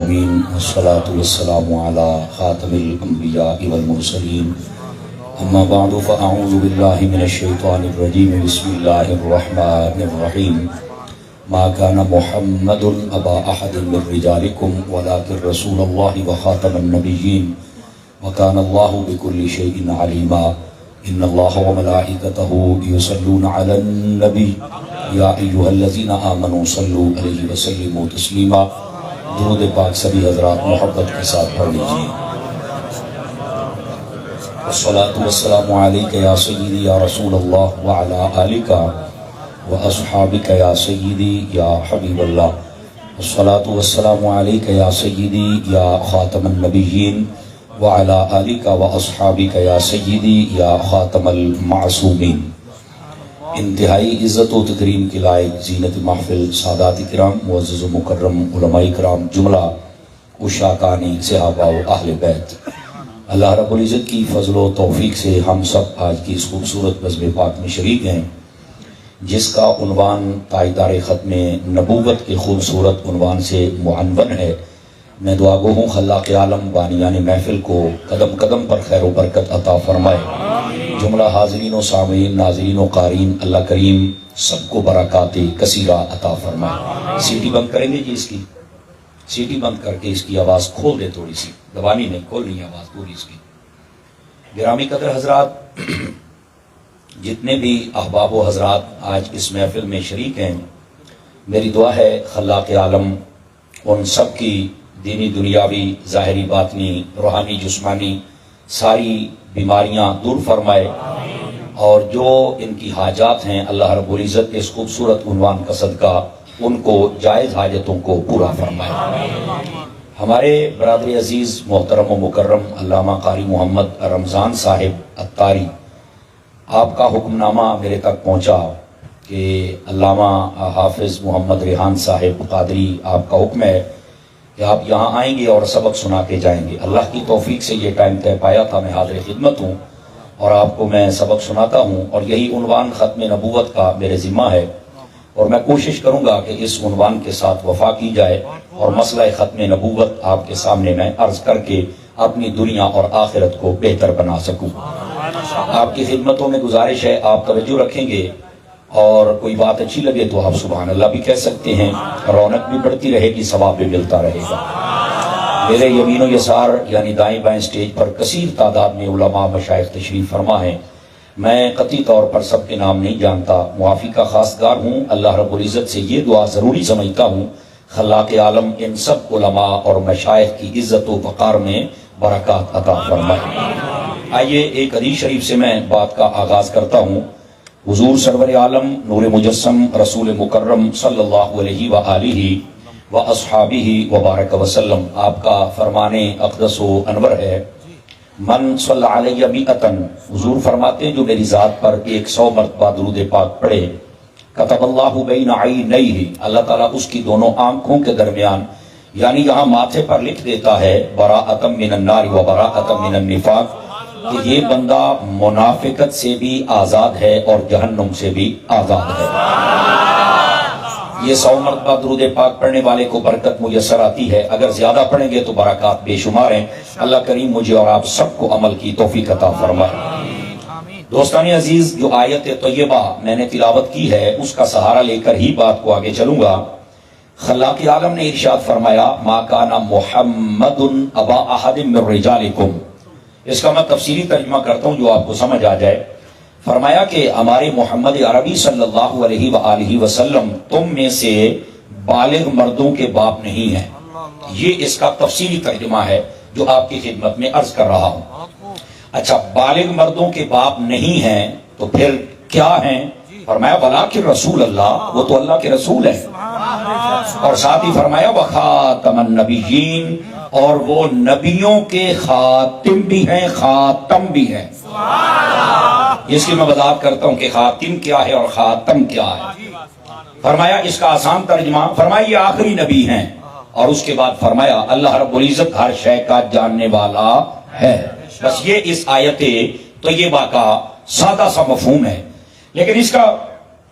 العالمین والصلاة والسلام على خاتم الانبیاء والمرسلین اما بعد فاعوذ باللہ من الشیطان الرجیم بسم اللہ الرحمن الرحیم ما كان محمد ابا احد من رجالکم ولكن رسول اللہ وخاتم النبیین وكان اللہ بكل شیء علیما ان اللہ وملائکته یصلون علی النبی یا ایھا الذین آمنوا صلوا علیہ وسلموا تسلیما۔ درود پاک سبھی حضرات محبت کے ساتھ پڑھ لیجیے۔ والصلاة والسلام علیک یا سیدی یا رسول اللہ وعلی آلک واصحابک یا سیدی یا حبیب اللہ۔ والصلاة والسلام علیک یا سیدی یا خاتم النبیین وعلی آلک واصحابک یا سیدی یا خاتم المعصومین۔ انتہائی عزت و تکریم کے لائق زینت محفل سادات کرام، معزز و مکرم علماء کرام، جملہ عشاقانی صحابہ و اہل بیت، اللہ رب العزت کی فضل و توفیق سے ہم سب آج کی اس خوبصورت بزم پاک میں شریک ہیں، جس کا عنوان تاجدار ختم نبوت کے خوبصورت عنوان سے معنون ہے۔ میں دعا گو ہوں خلاق عالم بانیان محفل کو قدم قدم پر خیر و برکت عطا فرمائے۔ جملہ حاضرین و سامعین، ناظرین و قارئین، اللہ کریم سب کو برکات کثیرہ عطا فرمائے۔ سیٹی بند کریں گے جی، اس کی سیٹی بند کر کے اس کی آواز کھول دے، تھوڑی سی دبانی نہیں، کھولنی ہے آواز پوری اس کی۔ گرامی قدر حضرات، جتنے بھی احباب و حضرات آج اس محفل میں شریک ہیں، میری دعا ہے خلاق عالم ان سب کی دینی دنیاوی ظاہری باطنی روحانی جسمانی ساری بیماریاں دور فرمائے، اور جو ان کی حاجات ہیں اللہ رب العزت کے اس خوبصورت عنوان کا صدقہ ان کو جائز حاجتوں کو پورا فرمائے۔ ہمارے برادر عزیز محترم و مکرم علامہ قاری محمد رمضان صاحب عطاری، آپ کا حکم نامہ میرے تک پہنچا کہ علامہ حافظ محمد ریحان صاحب قادری، آپ کا حکم ہے کہ آپ یہاں آئیں گے اور سبق سنا کے جائیں گے۔ اللہ کی توفیق سے یہ ٹائم طے پایا تھا، میں حاضر خدمت ہوں اور آپ کو میں سبق سناتا ہوں، اور یہی عنوان ختم نبوت کا میرے ذمہ ہے، اور میں کوشش کروں گا کہ اس عنوان کے ساتھ وفا کی جائے اور مسئلہ ختم نبوت آپ کے سامنے میں عرض کر کے اپنی دنیا اور آخرت کو بہتر بنا سکوں۔ آپ کی خدمتوں میں گزارش ہے، آپ توجہ رکھیں گے، اور کوئی بات اچھی لگے تو آپ سبحان اللہ بھی کہہ سکتے ہیں، رونق بھی بڑھتی رہے گی، ثواب بھی ملتا رہے گا۔ میرے یمین و یسار یعنی دائیں بائیں سٹیج پر کثیر تعداد میں علماء مشائخ تشریف فرما ہیں، میں قطعی طور پر سب کے نام نہیں جانتا، معافی کا خواستگار ہوں۔ اللہ رب العزت سے یہ دعا ضروری سمجھتا ہوں خلاق عالم ان سب علماء اور مشائخ کی عزت و وقار میں برکات عطا فرمائے۔ آئیے ایک حدیث شریف سے میں بات کا آغاز کرتا ہوں۔ حضور سرور عالم نور مجسم رسول مکرم صلی اللہ علیہ وآلہ واصحابہ وبارک وسلم، آپ کا فرمان اقدس و انور ہے، من صلی علیہ مئتن، حضور فرماتے ہیں جو میری ذات پر 100 مرتبہ درود پاک پڑھے، کتب اللہ بین عینیہ، اللہ تعالیٰ اس کی دونوں آنکھوں کے درمیان یعنی یہاں ماتھے پر لکھ دیتا ہے براءۃ من النار و براءۃ من النفاق، کہ یہ بندہ منافقت سے بھی آزاد ہے اور جہنم سے بھی آزاد ہے۔ یہ 100 مرتبہ درود پاک پڑھنے والے کو برکت میسر آتی ہے، اگر زیادہ پڑھیں گے تو برکات بے شمار ہیں۔ اللہ کریم مجھے اور آپ سب کو عمل کی توفیق عطا فرمائے۔ دوستان عزیز، جو آیت طیبہ میں نے تلاوت کی ہے اس کا سہارا لے کر ہی بات کو آگے چلوں گا۔ خلاق عالم نے ارشاد فرمایا ما کان محمد ابا احد من رجالکم، اس کا میں تفصیلی ترجمہ کرتا ہوں جو آپ کو سمجھ آ جائے۔ فرمایا کہ ہمارے محمد عربی صلی اللہ علیہ وآلہ وسلم تم میں سے بالغ مردوں کے باپ نہیں ہیں، یہ اس کا تفصیلی ترجمہ ہے جو آپ کی خدمت میں عرض کر رہا ہوں۔ اچھا، بالغ مردوں کے باپ نہیں ہیں تو پھر کیا ہیں؟ فرمایا ولیکن رسول اللہ، وہ تو اللہ کے رسول ہیں، اور ساتھ ہی فرمایا وخاتم النبیین، اور وہ نبیوں کے خاتم بھی ہیں خاتم بھی ہیں۔ اس کی میں وضاحت کرتا ہوں کہ خاتم کیا ہے اور خاتم کیا ہے۔ فرمایا اس کا آسان ترجمہ، فرمایا یہ آخری نبی ہیں، اور اس کے بعد فرمایا اللہ رب العزت ہر شے کا جاننے والا ہے۔ بس یہ اس آیت طیبہ کا سادہ سا مفہوم ہے، لیکن اس کا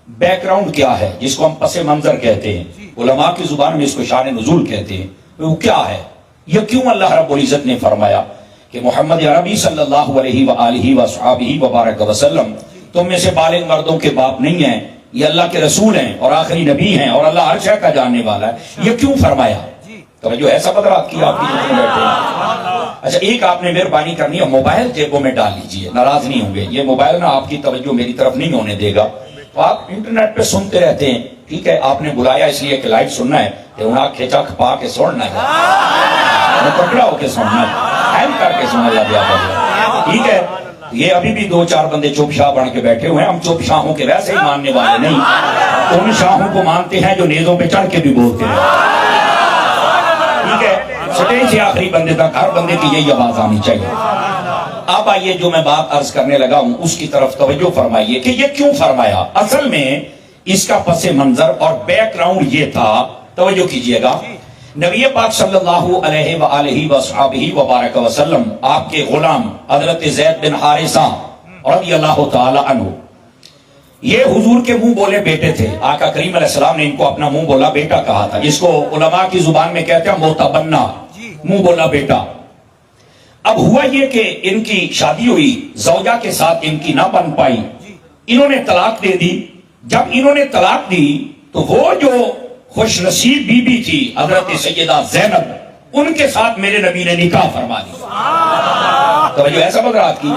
بیک گراؤنڈ کیا ہے جس کو ہم پس منظر کہتے ہیں، علماء کی زبان میں اس کو شان نزول کہتے ہیں۔ وہ کیا ہے؟ یہ کیوں اللہ رب العزت نے فرمایا کہ محمد عربی صلی اللہ علیہ وآلہ وصحبہ وبارک وسلم تم میں سے بالغ مردوں کے باپ نہیں ہیں، یہ اللہ کے رسول ہیں اور آخری نبی ہیں اور اللہ ہر شے کا جاننے والا ہے؟ یہ کیوں فرمایا؟ توجہ ہے سب حضرات کی آپ کی جتنے بیٹھے ہیں؟ اچھا ایک آپ نے مہربانی کرنی ہے، موبائل جیبوں میں ڈال لیجئے، ناراض نہیں ہوں گے، یہ موبائل نا آپ کی توجہ میری طرف نہیں ہونے دے گا، تو آپ انٹرنیٹ پہ سنتے رہتے ہیں، ٹھیک ہے؟ آپ نے بلایا اس لیے کہ لائیو سننا ہے، کہ انہاں کھینچا کھپا کے سننا ہے، پکڑا ہو کے سننا ہے، ہیم کر کے سننا لگیا پڑا، ٹھیک ہے؟ یہ ابھی بھی دو چار بندے چوپ شاہ بن کے بیٹھے ہوئے ہیں، ہم چوپ شاہوں کے ویسے ہی ماننے والے نہیں، ان شاہوں کو مانتے ہیں جو نیزوں پہ چڑھ کے بھی بولتے ہیں، ٹھیک ہے؟ سٹیج سے آخری بندے تک ہر بندے کی یہی آواز آنی چاہیے۔ اب آئیے جو میں بات عرض کرنے لگا ہوں اس کی طرف توجہ فرمائیے کہ یہ کیوں فرمایا۔ اصل میں اس کا پس منظر اور بیک گراؤنڈ یہ تھا، توجہ کیجئے گا، نبی پاک صلی اللہ علیہ وآلہ وصحبہ وبارک وسلم آپ کے غلام حضرت زید بن حارثہ رضی اللہ تعالی عنہ، یہ حضور کے منہ بولے بیٹے تھے، آقا کریم علیہ السلام نے ان کو اپنا منہ بولا بیٹا کہا تھا، جس کو علماء کی زبان میں کہتے ہیں موتبنا، منہ بولا بیٹا۔ اب ہوا یہ کہ ان کی شادی ہوئی، زوجہ کے ساتھ ان کی نہ بن پائی، انہوں نے طلاق دے دی۔ جب انہوں نے طلاق دی تو وہ جو خوش نصیب بی بی تھی حضرت سیدہ زینب، ان کے ساتھ میرے نبی نے نکاح فرما دیا۔ توجہ ہے سب حضرات کی؟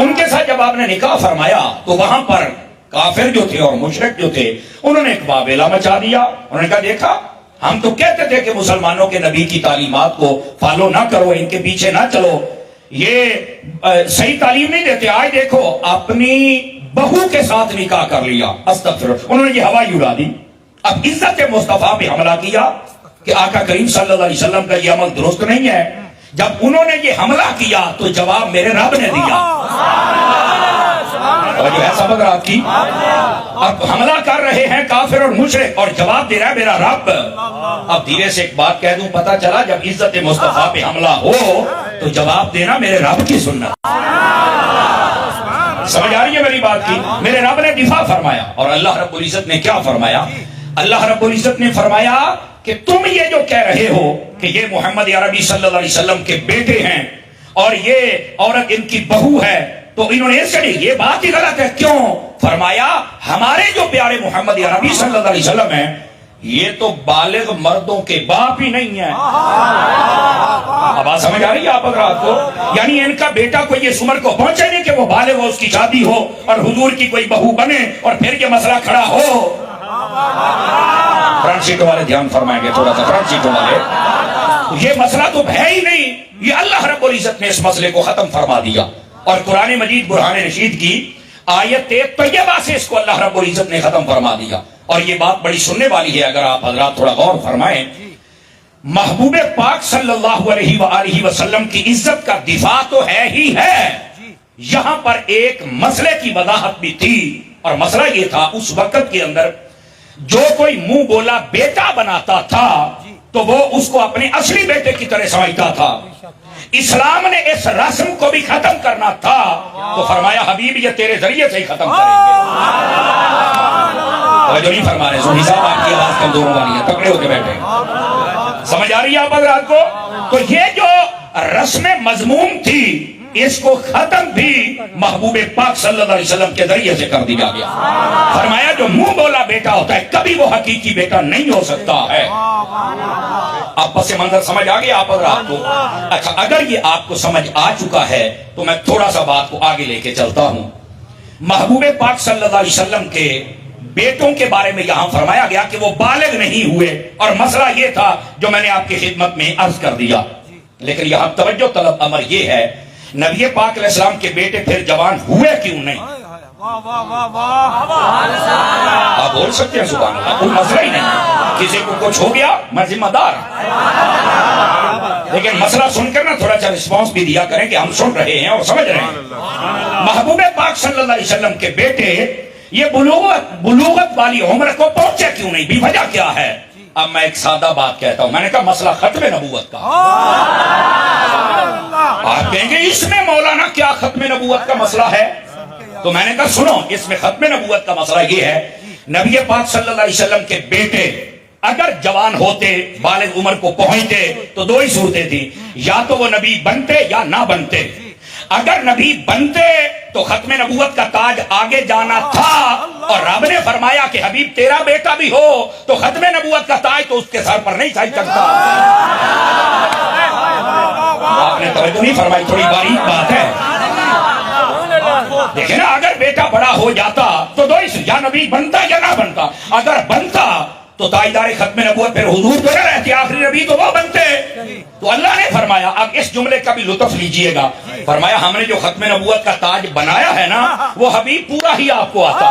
ان کے ساتھ جب آپ نے نکاح فرمایا تو وہاں پر کافر جو تھے اور مشرک جو تھے انہوں نے ایک واویلا مچا دیا، انہوں نے کہا دیکھا ہم تو کہتے تھے کہ مسلمانوں کے نبی کی تعلیمات کو فالو نہ کرو، ان کے پیچھے نہ چلو، یہ صحیح تعلیم نہیں دیتے، آج دیکھو اپنی بہو کے ساتھ نکاح کر لیا، استغفر اللہ، انہوں نے یہ ہوائی اڑا دی۔ اب عزت مصطفیٰ پہ حملہ کیا کہ آقا کریم صلی اللہ علیہ وسلم کا یہ عمل درست نہیں ہے۔ جب انہوں نے یہ حملہ کیا تو جواب میرے رب نے دیا۔ اور جو ہے سب حضرات کی، اب حملہ کر رہے ہیں کافر اور مشرک اور جواب دے رہا ہے میرا رب۔ اب دھیرے سے ایک بات کہہ دوں، پتہ چلا جب عزت مصطفیٰ پہ حملہ ہو تو جواب دینا میرے رب کی سنت۔ سمجھ آ رہی ہے میری بات کی؟ میرے رب نے دفاع فرمایا، اور اللہ رب العزت نے کیا فرمایا؟ اللہ رب العزت نے فرمایا کہ تم یہ جو کہہ رہے ہو کہ یہ محمد عربی صلی اللہ علیہ وسلم کے بیٹے ہیں اور یہ عورت ان کی بہو ہے، تو انہوں نے اس کہا یہ بات ہی غلط ہے۔ کیوں؟ فرمایا ہمارے جو پیارے محمد عربی صلی اللہ علیہ وسلم ہیں یہ تو بالغ مردوں کے باپ ہی نہیں ہیں۔ اب بات سمجھ آ رہی ہے آپ حضرات کو؟ یعنی ان کا بیٹا کوئی اس عمر کو پہنچے نہیں کہ وہ بالغ ہو، اس کی شادی ہو اور حضور کی کوئی بہو بنے اور پھر یہ مسئلہ کھڑا ہو۔ فرنٹ سیٹوں والے دھیان فرمائیں گے تھوڑا سا، فرنٹ سیٹوں والے، یہ مسئلہ تو ہے ہی نہیں، یہ اللہ رب العزت نے اس مسئلے کو ختم فرما دیا، اور قرآن مجید برہان رشید کی آیت طیبہ سے اس کو اللہ رب العزت نے ختم فرما دیا۔ اور یہ بات بڑی سننے والی ہے، اگر آپ حضرات تھوڑا غور فرمائیں، محبوب پاک صلی اللہ علیہ وآلہ وسلم کی عزت کا دفاع تو ہے ہی ہے، یہاں پر ایک مسئلے کی وضاحت بھی تھی، اور مسئلہ یہ تھا اس وقت کے اندر جو کوئی منہ بولا بیٹا بناتا تھا تو وہ اس کو اپنے اصلی بیٹے کی طرح سمجھتا تھا۔ اسلام نے اس رسم کو بھی ختم کرنا تھا تو فرمایا حبیب یہ تیرے ذریعے سے ہی ختم کریں گے۔ جو نہیں فرما رہے سنی صاحب، آپ کی آواز کمزور والی ہے، تکڑے ہو کے بیٹھے، سمجھ آ رہی ہے آپ حضرات کو؟ تو یہ جو رسم مذموم تھی اس کو ختم بھی محبوب پاک صلی اللہ علیہ وسلم کے ذریعے سے کر دیا گیا۔ فرمایا جو منہ بولا بیٹا ہوتا ہے کبھی وہ حقیقی بیٹا نہیں ہو سکتا ہے۔ اب پس منظر سمجھ آ گیا آپ حضرات کو؟ اچھا اگر یہ آپ کو سمجھ آ چکا ہے تو میں تھوڑا سا بات کو آگے لے کے چلتا ہوں۔ محبوب پاک صلی اللہ علیہ وسلم کے بیٹوں کے بارے میں یہاں فرمایا گیا کہ وہ بالغ نہیں ہوئے، اور مسئلہ یہ تھا جو میں نے آپ کی خدمت میں عرض کر دیا، لیکن یہاں توجہ طلب امر یہ ہے نبی پاک علیہ السلام کے بیٹے پھر جوان ہوئے کیوں نہیں؟ آپ بول سکتے ہیں سبحان اللہ، کوئی مسئلہ ہی نہیں، کسی کو کچھ ہو گیا میں ذمہ دار، لیکن مسئلہ سن کر نا تھوڑا سا رسپانس بھی دیا کریں کہ ہم سن رہے ہیں اور سمجھ رہے ہیں۔ محبوب پاک صلی اللہ علیہ وسلم کے بیٹے یہ بلوغت والی عمر کو پہنچے کیوں نہیں؟ بھی وجہ کیا ہے؟ اب میں ایک سادہ بات کہتا ہوں، میں نے کہا مسئلہ ختم نبوت کا۔ آپ کہیں گے اس میں مولانا کیا ختم نبوت کا مسئلہ ہے؟ تو میں نے کہا سنو، اس میں ختم نبوت کا مسئلہ یہ ہے نبی پاک صلی اللہ علیہ وسلم کے بیٹے اگر جوان ہوتے بالغ عمر کو پہنچتے تو دو ہی صورتیں تھیں، یا تو وہ نبی بنتے یا نہ بنتے۔ اگر نبی بنتے تو ختم نبوت کا تاج آگے جانا تھا، اور رب نے فرمایا کہ حبیب تیرا بیٹا بھی ہو تو ختم نبوت کا تاج تو اس کے سر پر نہیں چڑھ سکتا۔ آپ نے توجہ نہیں فرمائی، تھوڑی باریک بات ہے۔ دیکھیں نا، اگر بیٹا بڑا ہو جاتا تو دو ہی، یا نبی بنتا یا نہ بنتا۔ اگر بنتا تو تاجدار ختم نبوت پھر حضور تو نہ رہتے، آخری نبی تو وہ بنتے۔ تو اللہ نے فرمایا، اب اس جملے کا بھی لطف لیجئے گا، فرمایا ہم نے جو ختم نبوت کا تاج بنایا ہے نا، وہ حبیب پورا ہی آپ کو آتا ہے۔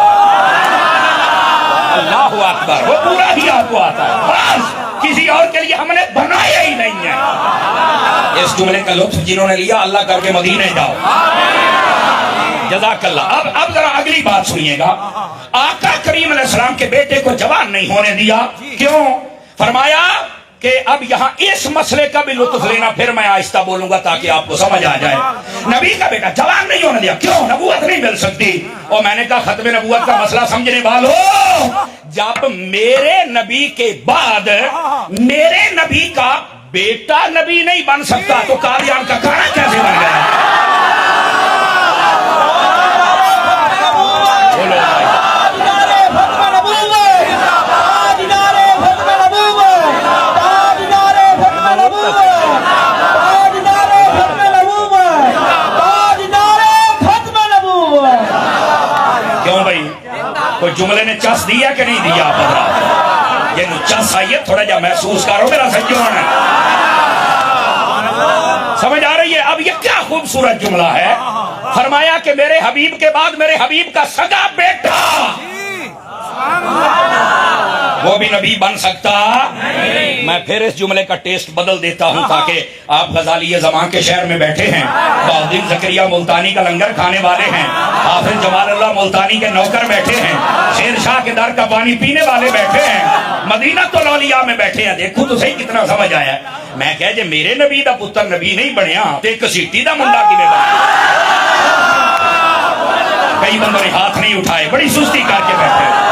اللہ اکبر، وہ پورا ہی آپ کو آتا ہے، بس کسی اور کے لیے ہم نے بنایا ہی نہیں ہے۔ اس جملے کا لطف جنہوں نے لیا، اللہ کر کے مدینے جاؤ، جزاک اللہ۔ اب ذرا اگلی بات سنیے گا، آقا کریم علیہ السلام کے بیٹے کو جوان نہیں ہونے دیا، کیوں؟ فرمایا کہ اب یہاں اس مسئلے کا بھی لطف لینا، پھر میں آہستہ بولوں گا تاکہ آپ کو سمجھ آ جائے۔ نبی کا بیٹا جوان نہیں ہونے دیا، کیوں؟ نبوت نہیں مل سکتی۔ اور میں نے کہا ختم نبوت کا مسئلہ سمجھنے والوں، جب میرے نبی کے بعد میرے نبی کا بیٹا نبی نہیں بن سکتا تو قادیان کا کھانا کیسے بن گیا؟ کوئی جملے نے چس دیا کہ نہیں دیا؟ آپ حضرات یہ چس آئیے، تھوڑا جا محسوس کرو میرا سجون ہے، سمجھ آ رہی ہے؟ اب یہ کیا خوبصورت جملہ ہے، فرمایا کہ میرے حبیب کے بعد میرے حبیب کا سگا بیٹا وہ بھی نبی بن سکتا۔ میں پھر اس جملے کا ٹیسٹ بدل دیتا ہوں تاکہ آپ غزالی زمان کے شہر میں بیٹھے ہیں، بہاؤالدین زکریا ملتانی کا لنگر کھانے والے ہیں، حافظ جمال اللہ ملتانی کے نوکر بیٹھے ہیں، شیر شاہ کے در کا پانی پینے والے بیٹھے ہیں، مدینہ الاولیاء میں بیٹھے ہیں۔ دیکھو تو صحیح کتنا سمجھ آیا ہے۔ میں کہہ جے میرے نبی دا پتر نبی نہیں بنیا تو ایک سیٹی دا منڈا کی بنا۔ کئی بندوں نے ہاتھ نہیں اٹھائے، بڑی سستی کر کے بیٹھے۔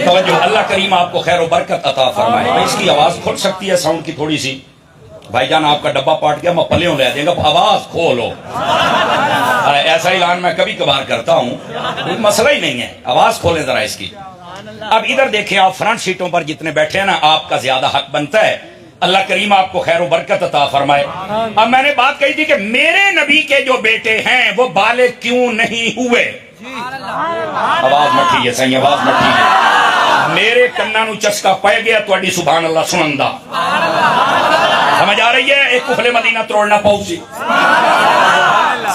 توجہ، اللہ کریم آپ کو خیر و برکت عطا فرمائے۔ اس کی آواز کھل سکتی ہے ساؤنڈ کی تھوڑی سی؟ بھائی جان آپ کا ڈبہ پاٹ گیا، میں پلیوں لے دیں گا، آواز کھولو۔ ایسا اعلان میں کبھی کبھار کرتا ہوں، کوئی مسئلہ ہی نہیں ہے، آواز کھولیں ذرا اس کی۔ اب ادھر دیکھیں، آپ فرنٹ سیٹوں پر جتنے بیٹھے ہیں نا، آپ کا زیادہ حق بنتا ہے، اللہ کریم آپ کو خیر و برکت عطا فرمائے۔ اب میں نے بات کہی تھی کہ میرے نبی کے جو بیٹے ہیں وہ بالغ کیوں نہیں ہوئے؟ آواز مٹھی ہے، صحیح آواز مٹھی ہے۔ میرے کنا نو چسکا پائے گیا تواڈی سبحان اللہ سنن دا، سمجھ آ رہی ہے؟ ایک کفلے مدینہ توڑنا پاؤ سی،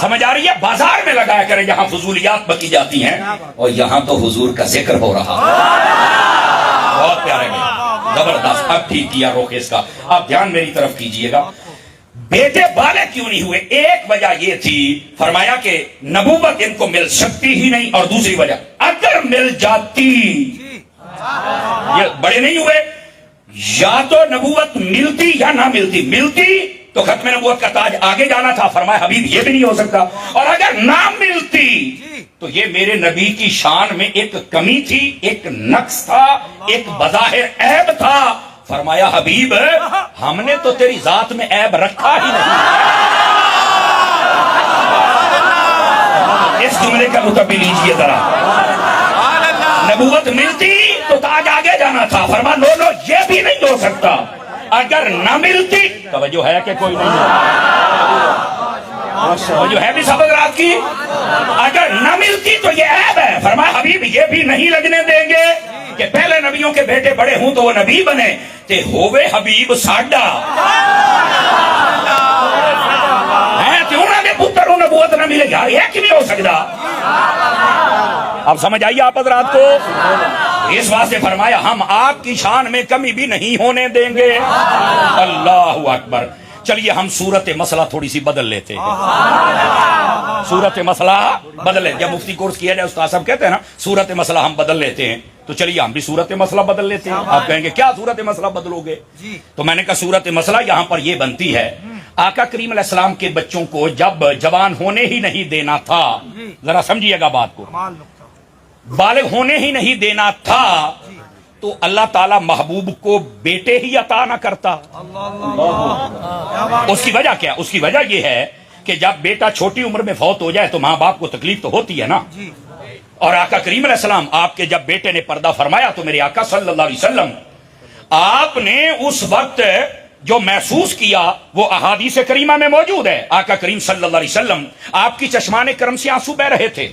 سمجھ آ رہی ہے؟ بازار میں لگایا کریں جہاں فضولیات بکی جاتی ہیں، اور یہاں تو حضور کا ذکر ہو رہا، بہت پیارے میں زبردست۔ اب ٹھیک کیا روک اس کا، آپ دھیان میری طرف کیجئے گا۔ بیٹے بالغ کیوں نہیں ہوئے؟ ایک وجہ یہ تھی، فرمایا کہ نبوت ان کو مل سکتی ہی نہیں، اور دوسری وجہ اگر مل جاتی، یہ بڑے نہیں ہوئے، یا تو نبوت ملتی یا نہ ملتی، ملتی تو ختم نبوت کا تاج آگے جانا تھا، فرمایا حبیب یہ بھی نہیں ہو سکتا، اور اگر نہ ملتی تو یہ میرے نبی کی شان میں ایک کمی تھی، ایک نقص تھا، ایک بظاہر عیب تھا، فرمایا حبیب ہم نے تو تیری ذات میں عیب رکھا ہی نہیں۔ اس جملے کا مطابق لیجئے ذرا، نبوت ملتی تو تاج آگے جانا تھا، فرمایا نو یہ بھی نہیں ہو سکتا، اگر نہ ملتی، توجہ ہے کہ کوئی نہیں توجہ ہے بھی سب رات کی، اگر نہ ملتی تو یہ عیب ہے، فرمایا حبیب یہ بھی نہیں لگنے دیں گے کہ پہلے نبیوں کے بیٹے بڑے ہوں تو وہ نبی بنے، تے ہووے حبیب ساڈا ہے تے انہاں دے پتر نوں نبوت نہ ملے گا، یہ کیویں ہو سکدا؟ اب سمجھ آئیے آپ حضرات کو؟ اس واسطے فرمایا ہم آپ کی شان میں کمی بھی نہیں ہونے دیں گے۔ اللہ اکبر۔ چلیے ہم صورت مسئلہ تھوڑی سی بدل لیتے ہیں۔ صورت مسئلہ بدل لیں. جب مفتی کورس کیا جائے استاد صاحب کہتے ہیں نا صورت مسئلہ ہم بدل لیتے ہیں, تو چلیے ہم بھی صورت مسئلہ بدل لیتے ہیں. آپ کہیں گے کیا صورت مسئلہ بدلو گے؟ تو میں نے کہا صورت مسئلہ یہاں پر یہ بنتی ہے, آقا کریم علیہ السلام کے بچوں کو جب جوان ہونے ہی نہیں دینا تھا, ذرا سمجھیے گا بات کو, بالغ ہونے ہی نہیں دینا تھا, تو اللہ تعالیٰ محبوب کو بیٹے ہی عطا نہ کرتا. اس کی وجہ کیا؟ اس کی وجہ یہ ہے کہ جب بیٹا چھوٹی عمر میں فوت ہو جائے تو ماں باپ کو تکلیف تو ہوتی ہے نا. اور آقا کریم علیہ السلام آپ کے جب بیٹے نے پردہ فرمایا تو میرے آقا صلی اللہ علیہ وسلم آپ نے اس وقت جو محسوس کیا وہ احادیث کریمہ میں موجود ہے. آقا کریم صلی اللہ علیہ وسلم آپ کی چشمان کرم سے آنسو بہ رہے تھے.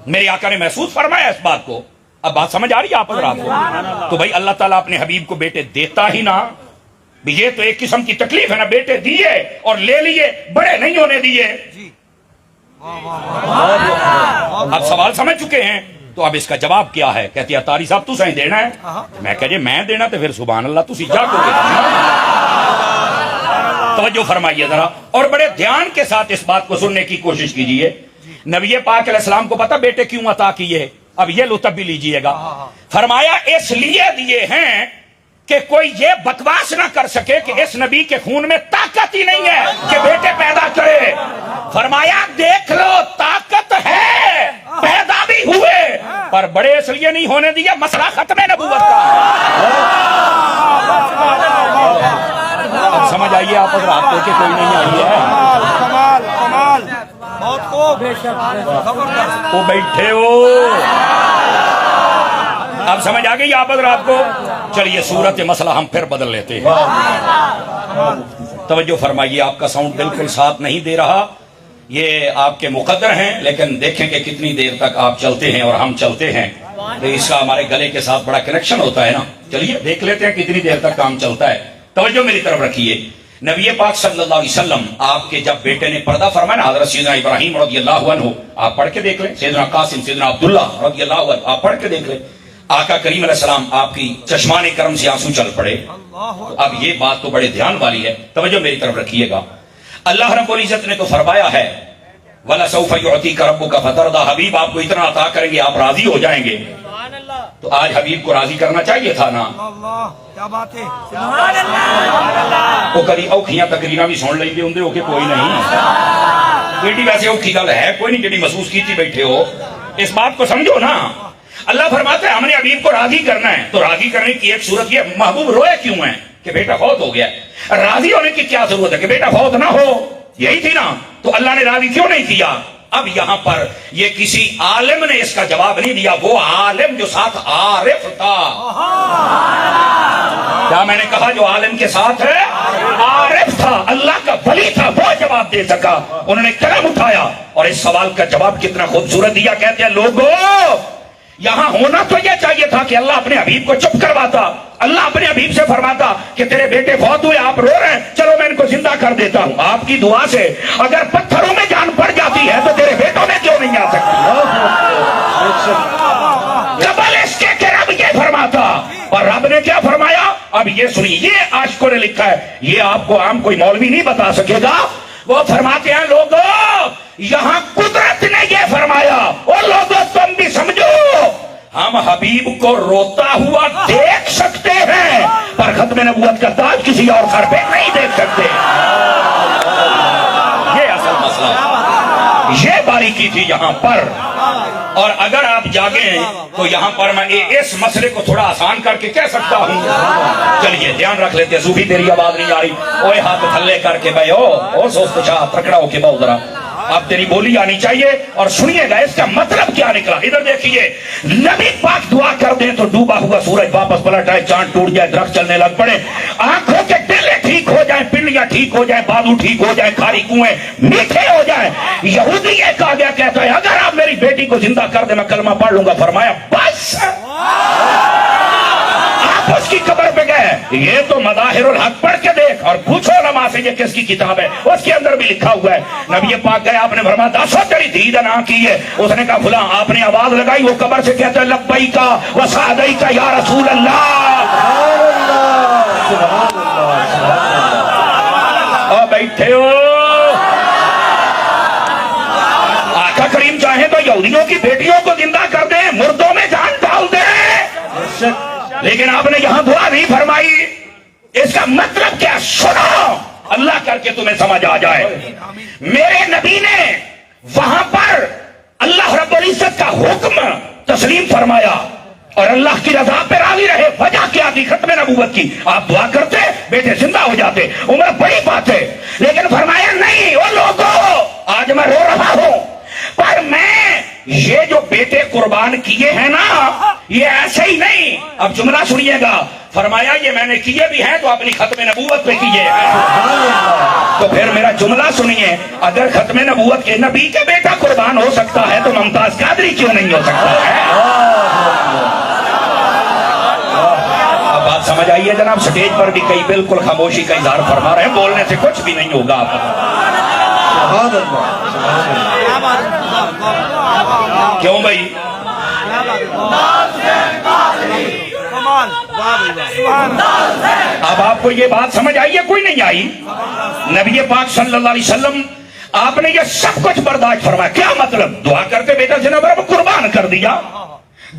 میرے آقا نے محسوس فرمایا اس بات کو. اب بات سمجھ آ رہی ہے آپ حضرات کو؟ تو بھائی اللہ تعالیٰ اپنے حبیب کو بیٹے دیتا ہی نہ, یہ تو ایک قسم کی تکلیف ہے نا. بیٹے دیے اور لے لیے, بڑے نہیں ہونے دیے. اب سوال سمجھ چکے ہیں, تو اب اس کا جواب کیا ہے؟ کہتی ہے تاری صاحب تو صحیح دینا ہے. میں کہہ جی میں دینا تو پھر سبحان اللہ تسی جا کو توجہ فرمائیے ذرا, اور بڑے دھیان کے ساتھ اس بات کو سننے کی کوشش کیجئے. نبی پاک علیہ السلام کو پتا بیٹے کیوں عطا کیے؟ اب یہ لطف بھی لیجئے گا. فرمایا اس لیے دیے ہیں کہ کوئی یہ بکواس نہ کر سکے کہ اس نبی کے خون میں طاقت ہی نہیں ہے کہ بیٹے پیدا کرے. فرمایا دیکھ لو طاقت ہے, پیدا بھی ہوئے, پر بڑے اس لیے نہیں ہونے دیا, مسئلہ ختم ہے نبوت کا. اب سمجھ آئیے آپ حضرات کو کہ کوئی نہیں آئی ہے. وہ بیٹھے ہو, اب سمجھ آ گئی آپ حضرات کو؟ چلیے صورت مسئلہ ہم پھر بدل لیتے ہیں. توجہ فرمائیے, آپ کا ساؤنڈ بالکل ساتھ نہیں دے رہا. یہ آپ کے مقدر ہیں, لیکن دیکھیں کہ کتنی دیر تک آپ چلتے ہیں اور ہم چلتے ہیں. تو اس کا ہمارے گلے کے ساتھ بڑا کنیکشن ہوتا ہے نا. چلیے دیکھ لیتے ہیں کتنی دیر تک کام چلتا ہے. توجہ میری طرف رکھیے. نبی پاک صلی اللہ علیہ وسلم آپ کے جب بیٹے نے پردہ فرمایا نا, حضرت سیدنا ابراہیم رضی اللہ عنہ, آپ پڑھ کے دیکھ لیں. سیدنا قاسم, سیدنا عبداللہ رضی اللہ عنہ, آپ پڑھ کے دیکھ لیں. آقا کریم علیہ السلام آپ کی چشمان کرم سے آنسو چل پڑے. اب یہ بات تو بڑے دھیان والی ہے, توجہ میری طرف رکھیے گا. اللہ رب العزت نے تو فرمایا ہے وَلَسَوْفَ يُعْطِيكَ رَبُّكَ فَتَرْضَىٰ, حبیب آپ کو اتنا عطا کریں گے آپ راضی ہو جائیں گے. تو آج حبیب کو راضی کرنا چاہیے تھا نا. کیا بات ہے, وہ کری اوکھیاں تقریرا بھی سن لیں گے ہوں ہو کہ کوئی نہیں بیٹی ویسے اوکھی گل ہے کوئی نہیں جڑی محسوس کیتی بیٹھے ہو. اس بات کو سمجھو نا. اللہ فرماتا ہے ہم نے حبیب کو راضی کرنا ہے, تو راضی کرنے کی ایک صورت یہ, محبوب روئے کیوں ہے کہ بیٹا فوت ہو گیا. راضی ہونے کی کیا ضرورت ہے کہ بیٹا فوت نہ ہو, یہی تھی نا. تو اللہ نے راضی کیوں نہیں کیا؟ اب یہاں پر یہ کسی عالم نے اس کا جواب نہیں دیا, وہ عالم جو ساتھ عارف تھا. کیا میں نے کہا جو عالم کے ساتھ ہے عارف تھا, اللہ کا ولی تھا, وہ جواب دے سکا. انہوں نے قلم اٹھایا اور اس سوال کا جواب کتنا خوبصورت دیا. کہتے ہیں لوگوں یہاں ہونا تو یہ چاہیے تھا کہ اللہ اپنے حبیب کو چپ کرواتا. اللہ اپنے حبیب سے فرماتا کہ تیرے بیٹے فوت ہوئے, آپ رو رہے ہیں, چلو میں ان کو زندہ کر دیتا ہوں. آپ کی دعا سے اگر پتھروں میں جان پڑ جاتی ہے تو تیرے بیٹوں میں کیوں نہیں آ سکتی؟ قبل اس کے کہ رب یہ فرماتا, اور رب نے کیا فرمایا؟ اب یہ سنیے, یہ عاشقوں نے لکھا ہے, یہ آپ کو عام کوئی مولوی نہیں بتا سکے گا. وہ فرماتے ہیں لوگوں یہاں قدرت نے یہ فرمایا, اور لوگوں تم بھی سمجھو ہم حبیب کو روتا ہوا دیکھ سکتے ہیں پر ختم نبوت کا تاج کسی اور سر پہ نہیں دیکھ سکتے. یہ اصل مسئلہ, یہ باریکی تھی یہاں پر. اور اگر آپ جاگیں تو یہاں پر میں اس مسئلے کو تھوڑا آسان کر کے کہہ سکتا ہوں. چلیے دھیان رکھ لیتے. صوفی تیری آواز نہیں آ رہی, اوے ہاتھ تھلے کر کے بھائی او سوست شاہ تکڑا ہو کے بہو ذرا, اب تیری بولی آنی چاہیے. اور سنیے گا اس کا مطلب کیا نکلا. ادھر دیکھیے, نبی پاک دعا کر دیں تو ڈوبا ہوا سورج واپس پلٹ آئے, چاند ٹوٹ جائے, درخت چلنے لگ پڑے, آنکھوں کے ڈلے ٹھیک ہو جائیں, پنڈلیاں ٹھیک ہو جائیں, بازو ٹھیک ہو جائیں, کھاری کنویں میٹھے ہو جائیں. یہودی ایک آ گیا کہتا ہے اگر آپ میری بیٹی کو زندہ کر دیں میں کلمہ پڑھ لوں گا. فرمایا بس, آپ اس کی قبر پہ گئے. یہ تو مظاہر الحق پڑھ کے دیکھ اور پوچھو علماء سے یہ کس کی کتاب ہے, اس کے اندر بھی لکھا ہوا ہے. نبی پاک گئے, آپ نے فرمایا دسو تیری دید نہ کی ہے. اس نے کہا فلاں, آپ نے آواز لگائی, وہ قبر سے کہتا ہے لبیک و سعدیک یا رسول اللہ. اور بیٹھے ہو کریم چاہے تو یہودیوں کی بیٹیوں کو زندہ کر دے, مردوں میں جان ڈال دے, لیکن آپ نے یہاں دعا نہیں فرمائی. اس کا مطلب کیا؟ سنو, اللہ کر کے تمہیں سمجھ آ جائے. میرے نبی نے وہاں پر اللہ رب العزت کا حکم تسلیم فرمایا اور اللہ کی رضا پہ راضی رہے. وجہ کیا تھی ختم نبوت کی؟ آپ دعا کرتے بیٹے زندہ ہو جاتے, عمر بڑی بات ہے. لیکن فرمایا نہیں, وہ لوگوں آج میں رو رہا ہوں پر میں یہ جو بیٹے قربان کیے ہیں نا یہ ایسے ہی نہیں. اب جملہ سنیے گا, فرمایا یہ میں نے کیے بھی ہیں تو اپنی ختم نبوت پہ کیے ہیں. تو پھر میرا جملہ سنیے, اگر ختم نبوت کے نبی کا بیٹا قربان ہو سکتا ہے تو ممتاز قادری کیوں نہیں ہو سکتا ہے؟ اب بات سمجھ آئیے جناب. سٹیج پر بھی کئی بالکل خاموشی کا اظہار فرما رہے ہیں, بولنے سے کچھ بھی نہیں ہوگا. کیوں بھائی؟ اب آپ کو یہ بات سمجھ آئی ہے کوئی نہیں آئی؟ نبی پاک صلی اللہ علیہ وسلم آپ نے یہ سب کچھ برداشت فرمایا. کیا مطلب؟ دعا کرتے بیٹا زندہ قربان کر دیا,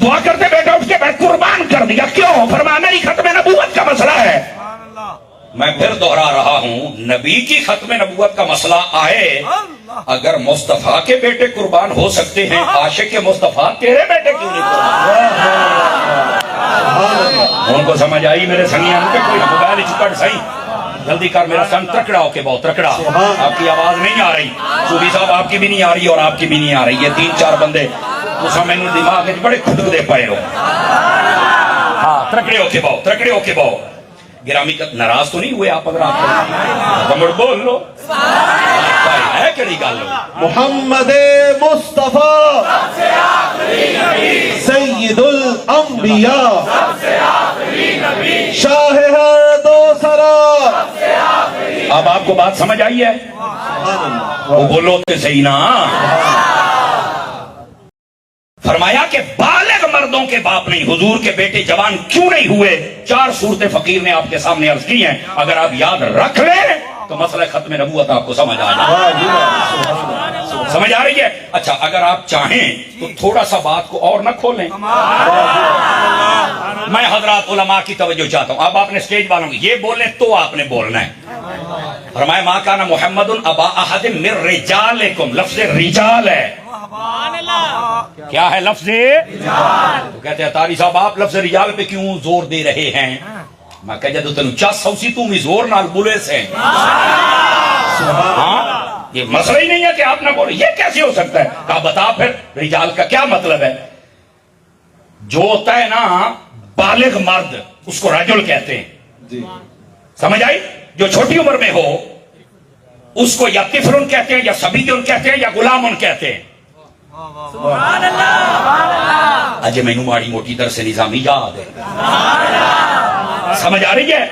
دعا کرتے بیٹا اس کے بعد قربان کر دیا. کیوں؟ فرمایا میری ختم نبوت کا مسئلہ ہے. میں پھر دوہرا رہا ہوں, نبی کی ختم نبوت کا مسئلہ آئے, اگر مصطفیٰ کے بیٹے قربان ہو سکتے ہیں, عاشق مصطفیٰ تیرے بیٹے کیوں نہیں قربان؟ ان کو سمجھ آئی میرے سنگیاں؟ ان کے کوئی موبائل چکڑ صحیح جلدی کر, میرا سن تکڑا ہو کے بہت تکڑا. آپ کی آواز نہیں آ رہی, صوفی صاحب آپ کی بھی نہیں آ رہی اور آپ کی بھی نہیں آ رہی. یہ 3-4 بندے تو سمجھ دماغ کے بڑے کھٹک دے پائے ہو. ہاں تکڑے ہو کے بہو, تکڑے ہو کے بہو. گرامی کا ناراض تو نہیں ہوئے آپ؟ اگر آپ کمڑ بول لو ہے کڑی گل. محمد مصطفیٰ سید الانبیاء شاہ ہر دو سرا. اب آپ کو بات سمجھ آئی ہے؟ وہ بولو تو صحیح نا. فرمایا کہ بالغ مردوں کے باپ نہیں, حضور کے بیٹے جوان کیوں نہیں ہوئے؟ 4 صورتیں فقیر نے آپ کے سامنے عرض کی ہیں, اگر آپ یاد رکھ لیں تو مسئلہ ختم نبوت آپ کو سمجھ آ جائے. سمجھ آ رہی ہے؟ اچھا اگر آپ چاہیں تو تھوڑا سا بات کو اور نہ کھولیں. میں حضرات علماء کی توجہ چاہتا ہوں. اب آپ نے سٹیج والوں یہ بولیں تو آپ نے بولنا ہے. فرمایا ما کان محمد ابا احد من رجالکم, لفظ رجال ہے. کیا ہے لفظ رجال؟ تو کہتے ہیں تاری صاحب آپ لفظ رجال پہ کیوں زور دے رہے ہیں؟ میں کہہ جدو تنو چاس سوسی تو بھی زور نال بولے سے. ہاں یہ مسئلہ ہی نہیں ہے کہ آپ نہ بولے, یہ کیسے ہو سکتا ہے؟ کہا بتا پھر رجال کا کیا مطلب ہے؟ جو ہوتا ہے نا بالغ مرد اس کو رجل کہتے ہیں. سمجھ آئی؟ جو چھوٹی عمر میں ہو اس کو یا طفل کہتے ہیں, یا صبی کہتے ہیں, یا غلام کہتے ہیں. اجے مینو ماڑی موٹی در سے نظامی یاد ہے. سمجھ آ رہی ہے؟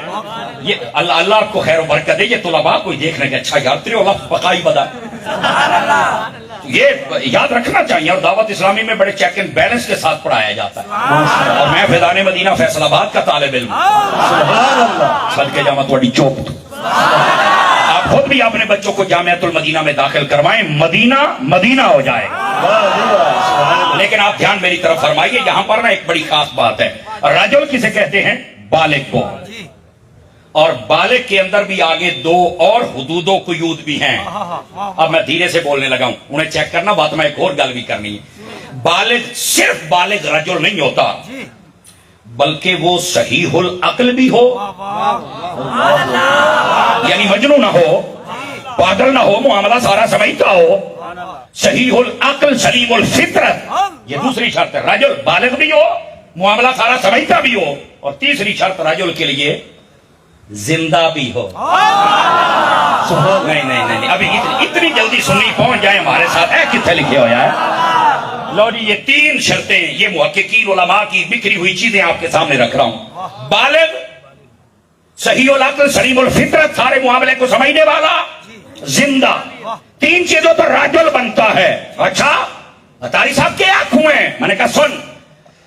یہ اللہ آپ کو خیر و برکت دے. یہ طلباء کوئی دیکھنے کے اچھا یاد تیرے اللہ پکائی بدا, یہ یاد رکھنا چاہیے. اور دعوت اسلامی میں بڑے چیک اینڈ بیلنس کے ساتھ پڑھایا جاتا ہے. اور میں فیضان مدینہ فیصل آباد کا طالب علم ہوں. صدقے جاواں تہاڈی چوپ. آپ خود بھی اپنے بچوں کو جامعۃ المدینہ میں داخل کروائیں, مدینہ ہو جائے. لیکن آپ دھیان میری طرف فرمائیے, یہاں پر نا ایک بڑی خاص بات ہے. رجل کسے کہتے ہیں؟ بالغ کو. اور بالغ کے اندر بھی آگے 2 اور حدود و قیود بھی ہیں. اب میں دھیرے سے بولنے لگا ہوں, انہیں چیک کرنا بات. میں ایک اور گل بھی کرنی ہے. بالغ صرف بالغ رجل نہیں ہوتا بلکہ وہ صحیح العقل بھی ہو, یعنی مجنون نہ ہو, پاگل نہ ہو, معاملہ سارا سمجھتا ہو, صحیح العقل سلیم الفطرت. یہ دوسری شرط ہے. رجل بالغ بھی ہو, معاملہ سارا سمجھتا بھی ہو, اور تیسری شرط رجل کے لیے زندہ بھی ہو. نہیں ابھی اتنی جلدی سننی پہنچ جائے ہمارے ساتھ. کتنے لکھے ہوا ہے؟ لو جی, یہ 3 شرطیں, یہ محققین علماء کی بکھری ہوئی چیزیں آپ کے سامنے رکھ رہا ہوں. بالغ, صحیح العقل, سلیم الفطرت, سارے معاملے کو سمجھنے والا, زندہ. 3 چیزوں پر رجل بنتا ہے. اچھا تاری صاحب کیا ہوئے؟ میں نے کہا سن,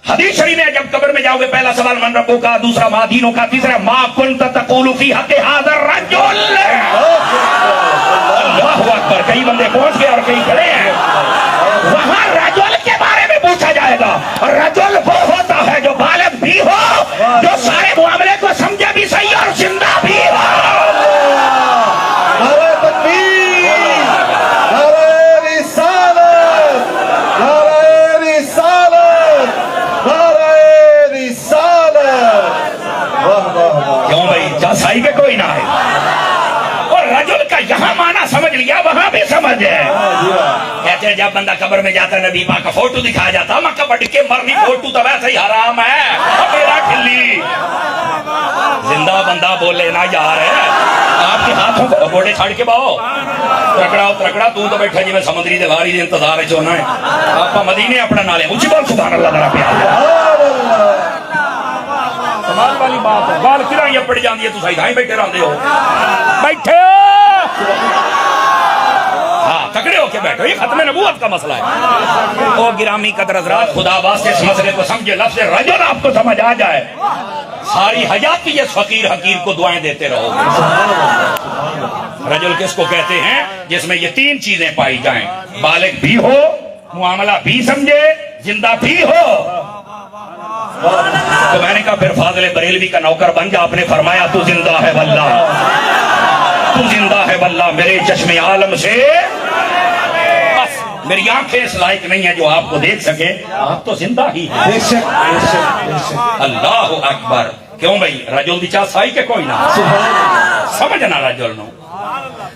حدیث شریف میں جب قبر میں جاؤ گے پہلا سوال من ربو کا, دوسرا ما دینوں کا, تیسرا ما کنت تقول فی حق ھذا الرجل. اللہ اکبر. کئی بندے پہنچ گئے اور کئی کھڑے ہیں. اور رجل وہ ہوتا ہے جو بالغ بھی ہو، جو سارے معاملے کو سمجھے بھی صحیح اور زندہ بھی ہو. نعرہ تکبیر، نعرہ رسالت، نعرہ رسالت، نعرہ رسالت. واہ واہ واہ. کیوں بھائی چاسائی کے کوئی نہ ہے. اور رجل کا یہاں معنی سمجھ لیا وہاں بھی سمجھ ہے. کہتے ہیں جب بندہ قبر میں جاتا نبی پاک کا فوٹو دکھایا جاتا، میں قبر کے مرنی فوٹو تو ویسے ہی حرام ہے. میرا ٹھلی زندہ بندہ بولے نا یار ہے. آپ کے ہاتھوں کو گوڑے چھاڑ کے باؤ ترکڑا تو بیٹھا جی میں سمندری دیواری دے انتظار ہے چونا ہے. آپ مدینے اپنا نالے اونچی بول سبحان اللہ ذرا پیار. کمال والی بات ہے. بال کلائیاں پڑ جاندی ہے تو صحیح دھائیں بیٹھے رہتے ہو. بیٹھے ہاں تکڑے ہو کے بیٹھو. یہ ختم نبوت کا مسئلہ ہے. او گرامی قدر حضرات، خدا واسطے اس مسئلے کو سمجھے. لفظ رجل آپ کو سمجھ آ جائے ساری حیاتی اس فقیر حقیر کو دعائیں دیتے رہو گے. رجل کس کو کہتے ہیں؟ جس میں یہ تین چیزیں پائی جائیں، بالغ بھی ہو، معاملہ بھی سمجھے، زندہ بھی ہو. تو میں نے کہا پھر فاضل بریلوی کا نوکر بن جا. آپ نے فرمایا تو زندہ ہے واللہ، تو زندہ ہے واللہ میرے چشم عالم سے. بس میری آنکھیں اس لائق نہیں ہے جو آپ کو دیکھ سکے. آپ تو زندہ ہی ہیں. اللہ اکبر. کیوں بھائی رجل دی چاہ سائی کے کوئی نہ سمجھنا. رجل نو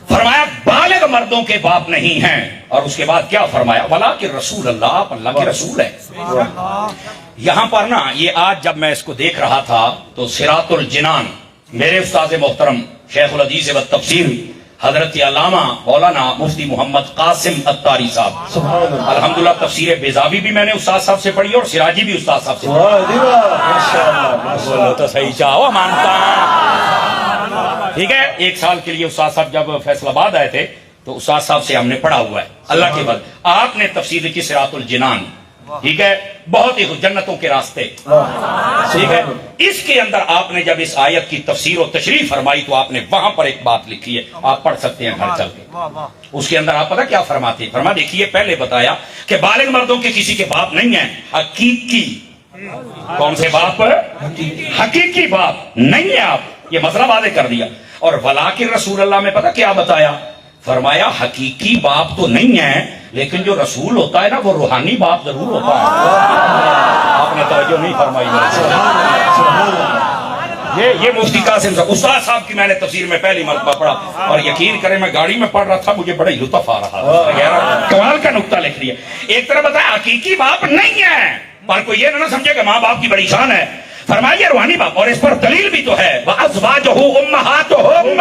فرمایا بالغ مردوں کے باپ نہیں ہیں. اور اس کے بعد کیا فرمایا؟ ولیکن رسول اللہ، آپ اللہ کے رسول ہیں. یہاں پر نا یہ آج جب میں اس کو دیکھ رہا تھا تو صراط الجنان میرے استاد محترم شیخ الحدیث و تفسیر حضرت علامہ مولانا مفتی محمد قاسم اتاری صاحب، الحمدللہ تفسیر بیضاوی بھی میں نے استاد صاحب سے پڑھی اور سراجی بھی استاد صاحب سے پڑھی. تو صحیح چاہو مانتا. ٹھیک ہے. 1 سال کے لیے استاد صاحب جب فیصل آباد آئے تھے تو استاد صاحب سے ہم نے پڑھا ہوا ہے. اللہ کے بعد آپ نے تفسیر کی صراط الجنان. ٹھیک ہے. بہت ہی جنتوں کے راستے. ٹھیک ہے. اس کے اندر آپ نے جب اس آیت کی تفسیر و تشریح فرمائی تو آپ نے وہاں پر ایک بات لکھی ہے، آپ پڑھ سکتے ہیں گھر چل کے. اس کے اندر آپ پتہ کیا فرماتے ہیں؟ فرما دیکھیے پہلے بتایا کہ بالغ مردوں کے کسی کے باپ نہیں ہیں. حقیقی کون سے باپ؟ حقیقی باپ نہیں ہے. آپ یہ مسئلہ واضح کر دیا. اور ولیکن رسول اللہ میں پتہ کیا بتایا؟ فرمایا حقیقی باپ تو نہیں ہے لیکن جو رسول ہوتا ہے نا وہ روحانی باپ ضرور ہوتا ہے. آپ نے توجہ نہیں فرمائی. یہ مفتی قاسم صاحب استاد صاحب کی میں نے تفسیر میں پہلی مرتبہ پڑھا اور یقین کریں میں گاڑی میں پڑھ رہا تھا مجھے بڑا ہی لطف آ رہا تھا. کمال کا نقطہ لکھ دیا. ایک طرف بتایا حقیقی باپ نہیں ہے پر کوئی یہ نہ سمجھے کہ ماں باپ کی بڑی شان ہے. فرمایا روحانی باپ. اور اس پر دلیل بھی تو ہے وَأَزْوَاجُهُ أُمَّهَاتُهُمْ.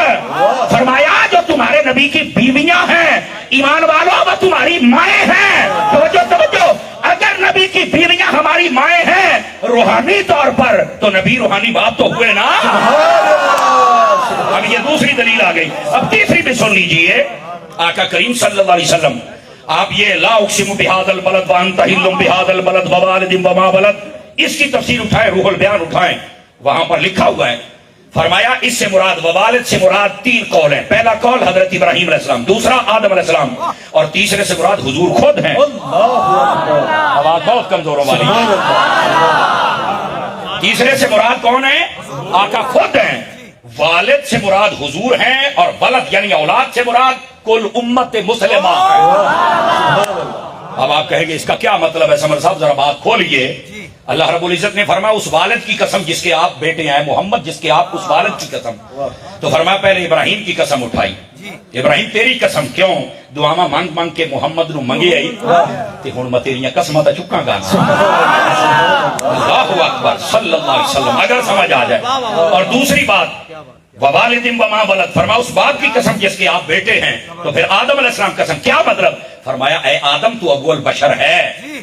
فرمایا جو تمہارے نبی کی بیویاں ہیں ایمان والوں وہ تمہاری مائیں ہیں. توجہ. اگر نبی کی بیویاں ہماری مائیں ہیں روحانی طور پر تو نبی روحانی باپ تو ہوئے نا. اب یہ دوسری دلیل آ گئی. اب تیسری بھی سن لیجئے. آقا کریم صلی اللہ علیہ وسلم آپ یہ لا اقسم بہذا البلد وانت حل بہذا البلد ووالد وما ولد اس کی تفسیر اٹھائیں، روح البیان اٹھائیں، وہاں پر لکھا ہوا ہے. فرمایا اس سے مراد ووالد سے مراد 3 قول ہیں. پہلا قول حضرت ابراہیم علیہ السلام، دوسرا آدم علیہ السلام اور تیسرے سے مراد حضور خود ہیں. آواز بہت کمزوروں والی. تیسرے سے مراد کون ہے؟ آقا خود ہیں. والد سے مراد حضور ہیں اور ولد یعنی اولاد سے مراد کل امت مسلمہ ہے. اب آپ کہیں گے اس کا کیا مطلب ہے؟ سمر صاحب ذرا بات کھولیے. اللہ رب العزت نے فرمایا اس والد کی قسم جس کے آپ بیٹے ہیں محمد، جس کے آپ اس والد کی قسم. تو فرمایا پہلے ابراہیم کی قسم اٹھائی. ابراہیم تیری قسم کیوں؟ دعاواں مانگ مانگ کے محمد نو منگی آئی تے ہن میں تیریاں قسماں دا چکاں گا. اللہ اکبر صلی اللہ علیہ وسلم اگر سمجھ آ جائے. اور دوسری بات ووالد وما ولد، فرمایا اس باپ کی قسم جس کے آپ بیٹے ہیں. تو پھر آدم علیہ السلام قسم کیا مطلب؟ فرمایا اے آدم تو ابو البشر ہے،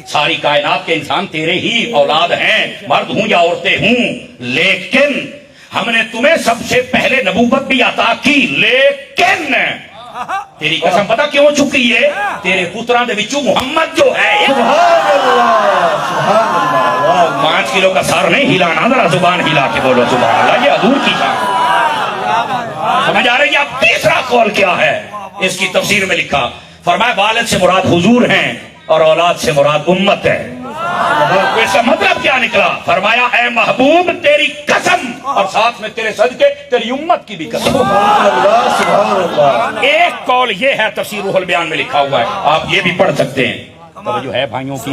ساری کائنات کے انسان تیرے ہی اولاد ہیں، مرد ہوں یا عورتیں ہوں، لیکن ہم نے تمہیں سب سے پہلے نبوت بھی عطا کی. لیکن تیری قسم پتہ کیوں چکی ہے؟ تیرے پتراں دے وچوں محمد جو ہے 5 کلو کا سار نہیں ہلانا، ذرا زبان ہلا کے بولو سبحان اللہ. یہ حضور کی جان سمجھ آ رہی ہے؟ اب تیسرا قول کیا ہے؟ اس کی تفسیر میں لکھا فرمایا والد سے مراد حضور ہیں اور اولاد سے مراد امت ہے. تو اس کا مطلب کیا نکلا؟ فرمایا اے محبوب تیری قسم، اور ساتھ میں تیرے صدقے تیری امت کی بھی قسم۔ سبحان اللہ سبحان اللہ۔ ایک قول یہ ہے، تفسیر روح البیان میں لکھا ہوا ہے، آپ یہ بھی پڑھ سکتے ہیں۔ توجہ ہے بھائیوں کی؟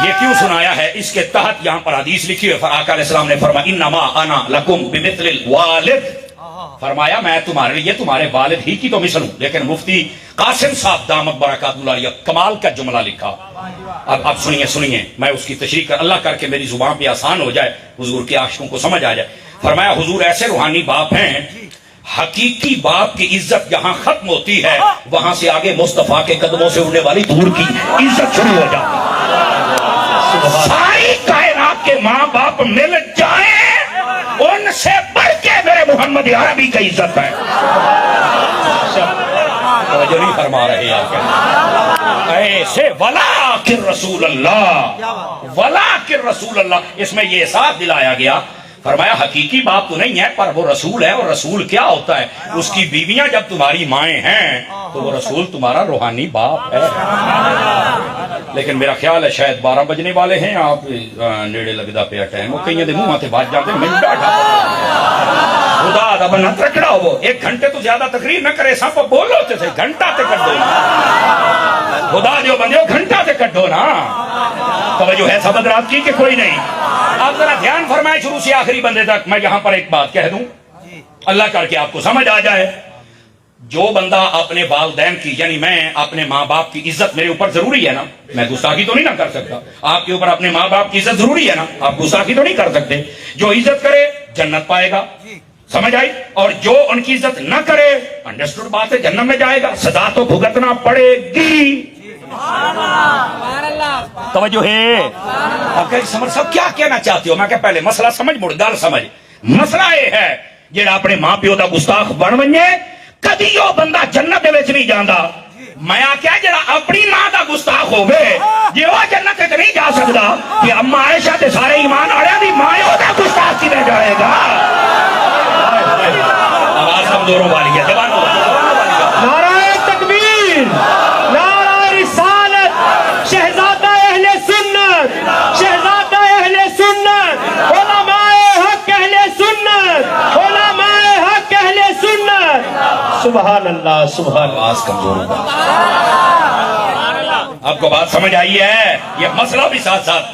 یہ کیوں سنایا ہے؟ اس کے تحت یہاں پر حدیث لکھی ہے، آقا علیہ السلام نے فرمایا انما انا لکم بمثل الوالد، فرمایا میں تمہارے لیے تمہارے والد ہی کی تو مثل ہوں۔ لیکن مفتی قاسم صاحب دامت برکات اللہ علیہ کمال کا جملہ لکھا، اب سنیے میں اس کی تشریح کر اللہ کر کے میری زبان پہ آسان ہو جائے، حضور کے عاشقوں کو سمجھ آ جائے۔ فرمایا حضور ایسے روحانی باپ ہیں، حقیقی باپ کی عزت جہاں ختم ہوتی ہے وہاں سے آگے مصطفیٰ کے قدموں سے اڑنے والی دور کی عزت شروع ہو جاتی ہے۔ ساری کائنات کے ماں باپ مل جائیں، ان سے بڑھ کے میرے محمد عربی کی عزت ہے۔ توجہ نہیں فرما رہے آپ؟ ایسے ولاکن رسول اللہ، ولاکن رسول اللہ، اس میں یہ احساس دلایا گیا، فرمایا حقیقی باپ تو نہیں ہے پر وہ رسول ہے، اور رسول کیا ہوتا ہے؟ اس کی بیویاں جب تمہاری مائیں ہیں تو وہ رسول تمہارا روحانی باپ ہے۔ لیکن میرا خیال ہے شاید 12 بجنے والے ہیں، آپ نیڑے لگدا پیا ٹائم، وہ کئی دے منہ تے بات جاتے ہیں، میں بیٹھا خدا دا بنا تکڑا ہو، 1 گھنٹے تو زیادہ تقریر نہ کرے، سب بولو تے صحیح، گھنٹہ تے کٹ دو نا، خدا جو بندے ہو گھنٹہ تے کٹ دو نا۔ توجہ ہے سب حضرات کی کہ کوئی نہیں؟ آپ ذرا دھیان فرمائیں شروع سے آخری بندے تک۔ میں یہاں پر ایک بات کہہ دوں، اللہ کر کے آپ کو سمجھ آ جائے، جو بندہ اپنے والدین کی، یعنی میں اپنے ماں باپ کی عزت میرے اوپر ضروری ہے نا، میں گستاخی تو نہیں نہ کر سکتا، آپ کے اوپر اپنے ماں باپ کی عزت ضروری ہے نا، آپ گستاخی تو نہیں کر سکتے، جو عزت کرے جنت پائے گا، سمجھ آئی؟ اور جو ان کی عزت نہ کرے، انڈرسٹوڈ بات ہے، جہنم میں جائے گا، سزا تو بھگتنا پڑے گی۔ توجہ ہے؟ آپ کہیں سمجھ سب کیا کہنا چاہتے ہو؟ میں کہ پہلے مسئلہ سمجھ، مڑ گل سمجھ۔ مسئلہ یہ ہے جیڑا اپنے ماں پیو دا گستاخ بن ونجے کدی وہ بندہ جنت دے وچ نہیں جاندا۔ میں آکھیا جیڑا اپنی ماں دا گستاخ ہوگے جے وہ جنت وچ نہیں جا سکدا، کہ اما عائشہ تے سارے ایمان والے دی ماں دا گستاخ کیویں جائے گا؟ آواز کمزوروں والی ہے، زبانوں والی ہے۔ نعرہ تکبیر، نعرہ رسالت، شہزادہ اہل سنت، شہزادہ اہل سنت، علماء حق اہل سنت، علماء حق اہل سنت۔ سبحان اللہ سبحان اللہ۔ آواز کمزور ہوگا۔ آپ کو بات سمجھ آئی ہے؟ یہ مسئلہ بھی ساتھ ساتھ،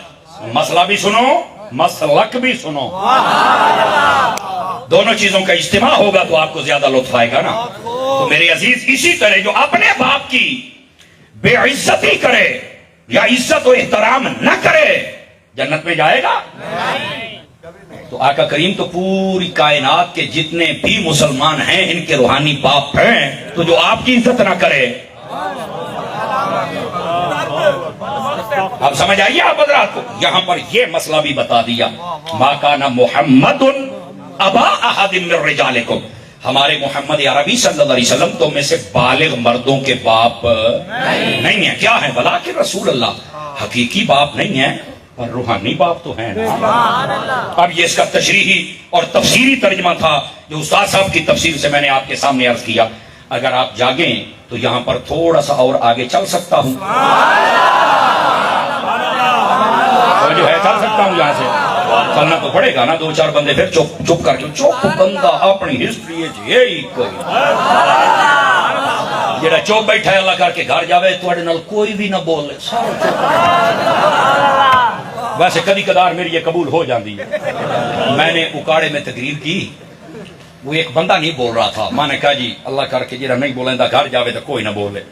مسئلہ بھی سنو، مسلک بھی سنو، دونوں چیزوں کا اجتماع ہوگا تو آپ کو زیادہ لطف آئے گا نا۔ تو میرے عزیز اسی طرح جو اپنے باپ کی بے عزتی کرے یا عزت و احترام نہ کرے جنت میں جائے گا؟ تو آقا کریم تو پوری کائنات کے جتنے بھی مسلمان ہیں ان کے روحانی باپ ہیں، تو جو آپ کی عزت نہ کرے، اب سمجھ آئیے آپ حضرات کو؟ یہاں پر یہ مسئلہ بھی بتا دیا، ما کان محمد ابا احد من رجالکم، ہمارے محمد عربی صلی اللہ علیہ وسلم تو میں سے بالغ مردوں کے باپ نہیں ہیں، کیا ہیں؟ ولیکن رسول اللہ، حقیقی باپ نہیں ہیں پر روحانی باپ تو ہیں نا۔ اب یہ اس کا تشریحی اور تفسیری ترجمہ تھا جو استاد صاحب کی تفسیر سے میں نے آپ کے سامنے عرض کیا۔ اگر آپ جاگیں تو یہاں پر تھوڑا سا اور آگے چل سکتا ہوں، جو ہے چل سکتا ہوں، یہاں سے چلنا تو پڑے گا نا، 2-4 بندے پھر چپ کر کے، چپ بندہ اپنی ہسٹری یہی کوئی جڑا چپ بیٹھا ہے اللہ کر کے گھر جاوے تواڈے نال کوئی بھی نہ بولے، سارے چپ۔ ویسے کبھی کدار میری یہ قبول ہو جاندی ہے۔ میں نے اکاڑے میں تقریر کی، وہ ایک بندہ نہیں بول رہا تھا، میں نے کہا جی اللہ کر کے جڑا نہیں بولیندا گھر جاوے تو کوئی نہ بولے۔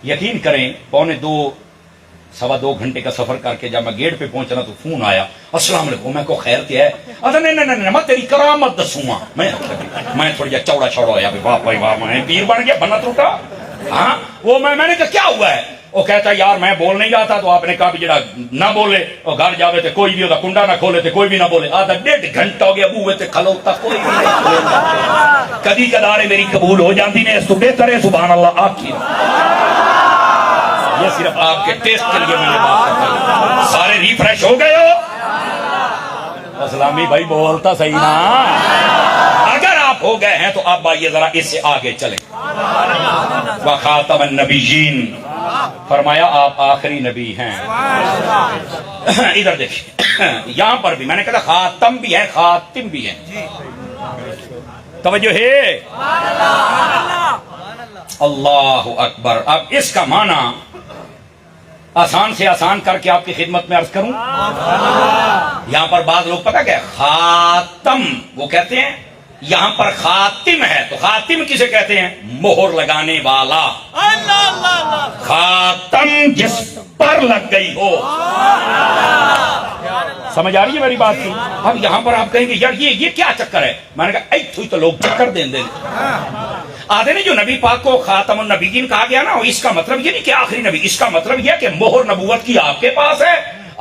یقین کریں 2 گھنٹے کا سفر کر کے جب میں گیٹ پہ پہنچنا تو فون آیا، السلام علیکم، میں کو خیر کیا ہے؟ نہیں میں تیری کرامت دسوں گا۔ میں تھوڑا جا چوڑا چھوڑا ہوا، واہ بھائی واہ، میں پیر بن گیا، بنا ٹوٹا۔ ہاں وہ میں نے کہا کیا ہوا ہے؟ وہ کہتا یار میں بول نہیں جاتا، تو آپ نے کہا بھی جڑا نہ بولے اور گھر جاوے تو کوئی بھی ہوتا، کنڈا نہ کھولے تو کوئی بھی نہ بولے۔ آدھا 1.5 گھنٹہ ہو گیا بوئے تے کھلوتا، کوئی بھی نہیں۔ کدی کدارے میری قبول ہو جاتی نے، اس تو بہتر ہے سبحان اللہ آخر۔ یہ صرف آپ کے ٹیسٹ کے لیے میں نے بات کرتا ہوں۔ سارے ریفریش ہو گئے ہو؟ اسلامی بھائی بولتا صحیح نا؟ اگر آپ ہو گئے ہیں تو آپ بھائی ذرا اس سے آگے چلیں۔ وَخَاتَمَ النَّبِيِّينَ، فرمایا آپ آخری نبی ہیں. ادھر دیکھیں یہاں پر بھی میں نے کہا خاتم بھی ہے خاتم بھی ہے. توجہ ہے. اللہ اکبر. اب اس کا معنی آسان سے آسان کر کے آپ کی خدمت میں عرض کروں. یہاں پر بعض لوگ پتہ کیا خاتم وہ کہتے ہیں, یہاں پر خاتم ہے تو خاتم کسے کہتے ہیں؟ مہر لگانے والا. خاتم جس پر لگ گئی ہو. سمجھ آ رہی ہے میری بات کی؟ اب یہاں پر آپ کہیں گے یار یہ کیا چکر ہے. میں نے کہا ایک تو لوگ چکر دیں آدھے نے جو نبی پاک کو خاتم النبیین کہا گیا نا, اس کا مطلب یہ نہیں کہ آخری نبی, اس کا مطلب یہ کہ مہر نبوت کی آپ کے پاس ہے,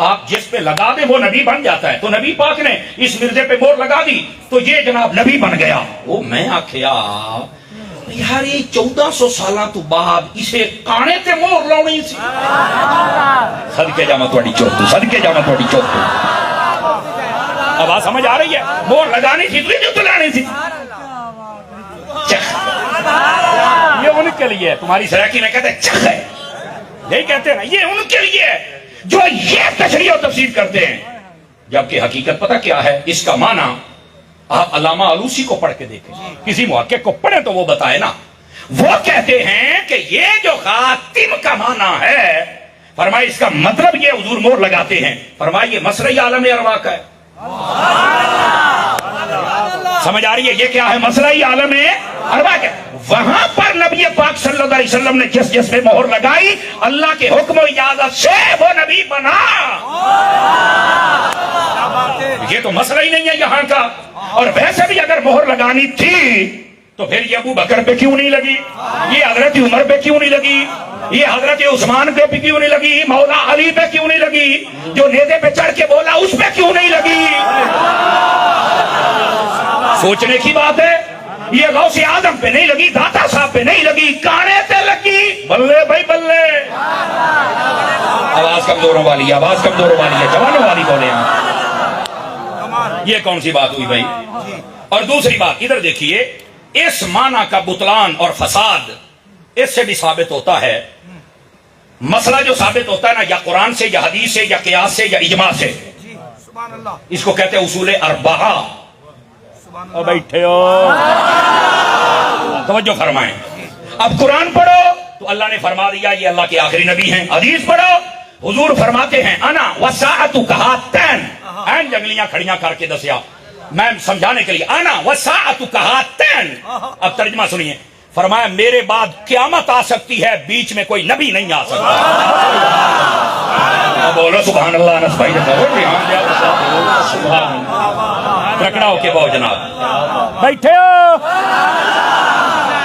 آپ جس پہ لگا دیں وہ نبی بن جاتا ہے. تو نبی پاک نے اس مرزے پہ مہر لگا دی تو یہ جناب نبی بن گیا. وہ میں آخیا یار یہ 1400 سالہ تو بعد اسے کانے تے مہر لاؤنی سی. صدقے جاواں تہاڈی چوتو, صدقے جاواں تہاڈی چوتو. اب آ سمجھ آ رہی ہے؟ مہر لگانی تھی تو یہ لانی تھی. یہ ان کے لیے تمہاری سرائکی میں کہتے ہیں چخ ہے, یہی کہتے ہیں نا, یہ ان کے لیے جو یہ تشریح و تفسیر کرتے ہیں. جبکہ حقیقت پتہ کیا ہے اس کا معنی؟ آپ علامہ آلوسی کو پڑھ کے دیکھیں, کسی محقق کو پڑھیں تو وہ بتائے نا. وہ کہتے ہیں کہ یہ جو خاتم کا معنی ہے, فرمائے اس کا مطلب یہ حضور مہر لگاتے ہیں, فرمائے یہ مسئلہ عالم ارواح کا ہے. سمجھ آ رہی ہے؟ یہ کیا ہے؟ مسئلہ عالم ارواح کا. وہاں پر نبی پاک صلی اللہ علیہ وسلم نے جس پہ مہر لگائی اللہ کے حکم و اجازت سے وہ نبی بنا. یہ تو مسئلہ ہی نہیں ہے یہاں کا. اور ویسے بھی اگر مہر لگانی تھی تو پھر یہ ابو بکر پہ کیوں نہیں لگی, یہ حضرت عمر پہ کیوں نہیں لگی, یہ حضرت عثمان پہ کیوں نہیں لگی, مولا علی پہ کیوں نہیں لگی, جو نیزے پہ چڑھ کے بولا اس پہ کیوں نہیں لگی؟ سوچنے کی بات ہے. یہ غوث اعظم پہ نہیں لگی, داتا صاحب پہ نہیں لگی, کانے پہ لگی. بلے بھائی بلے. آواز کمزوروں والی ہے, آواز کمزوروں والی ہے, جوانوں والی بولے ہیں. یہ کون سی بات ہوئی بھائی؟ اور دوسری بات ادھر دیکھیے, اس معنی کا بطلان اور فساد اس سے بھی ثابت ہوتا ہے. مسئلہ جو ثابت ہوتا ہے نا, یا قرآن سے یا حدیث سے یا قیاس سے یا اجماع سے, اس کو کہتے ہیں اصول اربعہ. بیٹھے ہو توجہ فرمائیں. اب قرآن پڑھو تو اللہ نے فرما دیا یہ اللہ کے آخری نبی ہیں. حدیث پڑھو, حضور فرماتے ہیں انا والساعۃ کہاتین, این جنگلیاں کھڑیاں کر کے دسیا میں سمجھانے کے لیے, انا والساعۃ کہاتین. اب ترجمہ سنیے, فرمایا میرے بعد قیامت آ سکتی ہے, بیچ میں کوئی نبی نہیں آ سکتا. بولو سبحان اللہ. انس بھائی سبحان اللہ. رکڑا ہو کے بہو جناب بیٹھے ہو.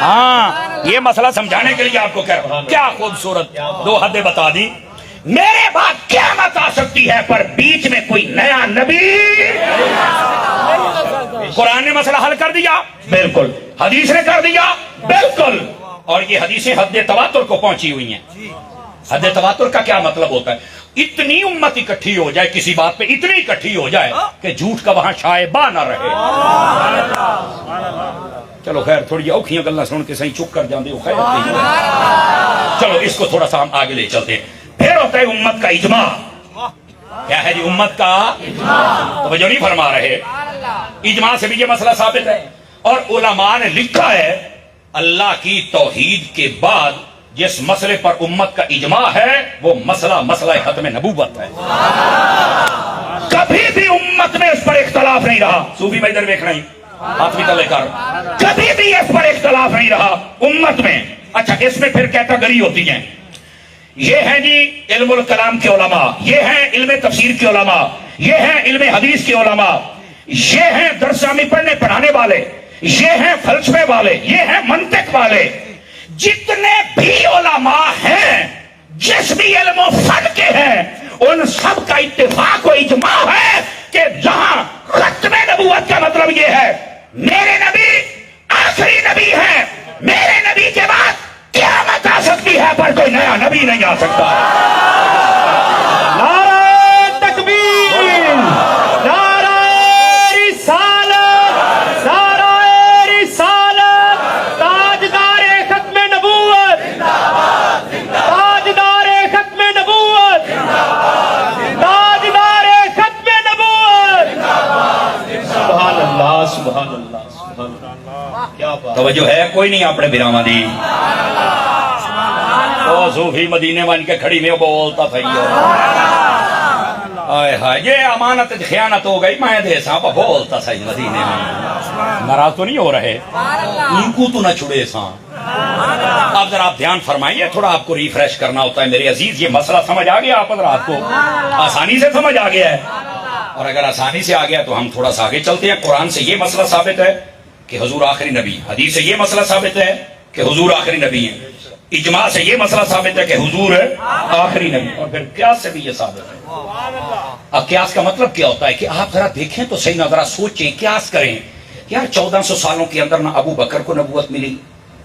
ہاں یہ مسئلہ سمجھانے کے لیے آپ کو کہہ رہا ہوں. کیا خوبصورت دو حدیں بتا دی. میرے بعد قیامت آ سکتی ہے پر بیچ میں کوئی نیا نبی. قرآن نے مسئلہ حل کر دیا, بالکل. حدیث نے کر دیا, بالکل. اور یہ حدیثیں حد تواتر کو پہنچی ہوئی ہیں. حد تواتر کا کیا مطلب ہوتا ہے؟ اتنی امت اکٹھی ہو جائے کسی بات پہ, اتنی اکٹھی ہو جائے کہ جھوٹ کا وہاں شائبہ نہ رہے. چلو خیر تھوڑی اوکھیاں گلاں سن کے صحیح چپ کر جاندے ہو. خیر چلو اس کو تھوڑا سا ہم آگے لے چلتے ہیں. پھر ہوتا ہے امت کا اجماع. کیا ہے جی امت کا اجماع؟ توجہ نہیں فرما رہے. اجماع سے بھی یہ مسئلہ ثابت ہے. اور علماء نے لکھا ہے اللہ کی توحید کے بعد جس مسئلے پر امت کا اجماع ہے وہ مسئلہ ختم نبوت ہے. کبھی بھی امت میں اس پر اختلاف نہیں رہا. صوفی بھائی ادھر دیکھ رہے ہیں, ہاتھ بھی تلے کر. کبھی بھی اس پر اختلاف نہیں رہا امت میں. اچھا اس میں پھر کیٹیگری ہوتی ہیں. یہ ہیں جی علم الکلام کے علماء, یہ ہیں علم تفسیر کے علماء, یہ ہیں علم حدیث کے علماء, یہ ہیں درسامی پڑھنے پڑھانے والے, یہ ہیں فلسفے والے, یہ ہیں منطق والے. جتنے بھی علماء ہیں جس بھی علم و فن کے ہیں ان سب کا اتفاق و اجماع ہے کہ جہاں ختم نبوت کا مطلب یہ ہے میرے نبی آخری نبی ہیں, میرے نبی کے بعد قیامت آ سکتی ہے پر کوئی نیا نبی نہیں آ سکتا. نعرہ تکبیر, نعرہ رسالت, نعرہ رسالت. تاجدار ختم نبوت, تاجدار سبحان اللہ سبحان اللہ کیا بات توجہ ہے کوئی نہیں اپنے براما دی او صوفی مدینے ون کے کھڑی میں بولتا تھا آئے ہائے یہ امانت خیانت ہو گئی میں دے سا بولتا تھا مدینے میں ناراض تو نہیں ہو رہے ان کو تو نہ چھڑے سا اب ذرا آپ دھیان فرمائیے تھوڑا آپ کو ریفریش کرنا ہوتا ہے میرے عزیز یہ مسئلہ سمجھ آ گیا آپ حضرات کو آسانی سے سمجھ آ گیا ہے اور اگر آسانی سے آ گیا تو ہم تھوڑا سا آگے چلتے ہیں قرآن سے یہ مسئلہ ثابت ہے کہ حضور آخری نبی حدیث سے یہ مسئلہ ثابت ہے کہ حضور آخری نبی ہیں اجماع سے یہ مسئلہ ثابت ہے کہ حضور آخری نبی اور پھر قیاس سے بھی یہ ثابت ہے اب قیاس کا مطلب کیا ہوتا ہے کہ آپ ذرا دیکھیں تو صحیح نہ ذرا سوچیں قیاس کریں یار 1400 سالوں کے اندر نہ ابو بکر کو نبوت ملی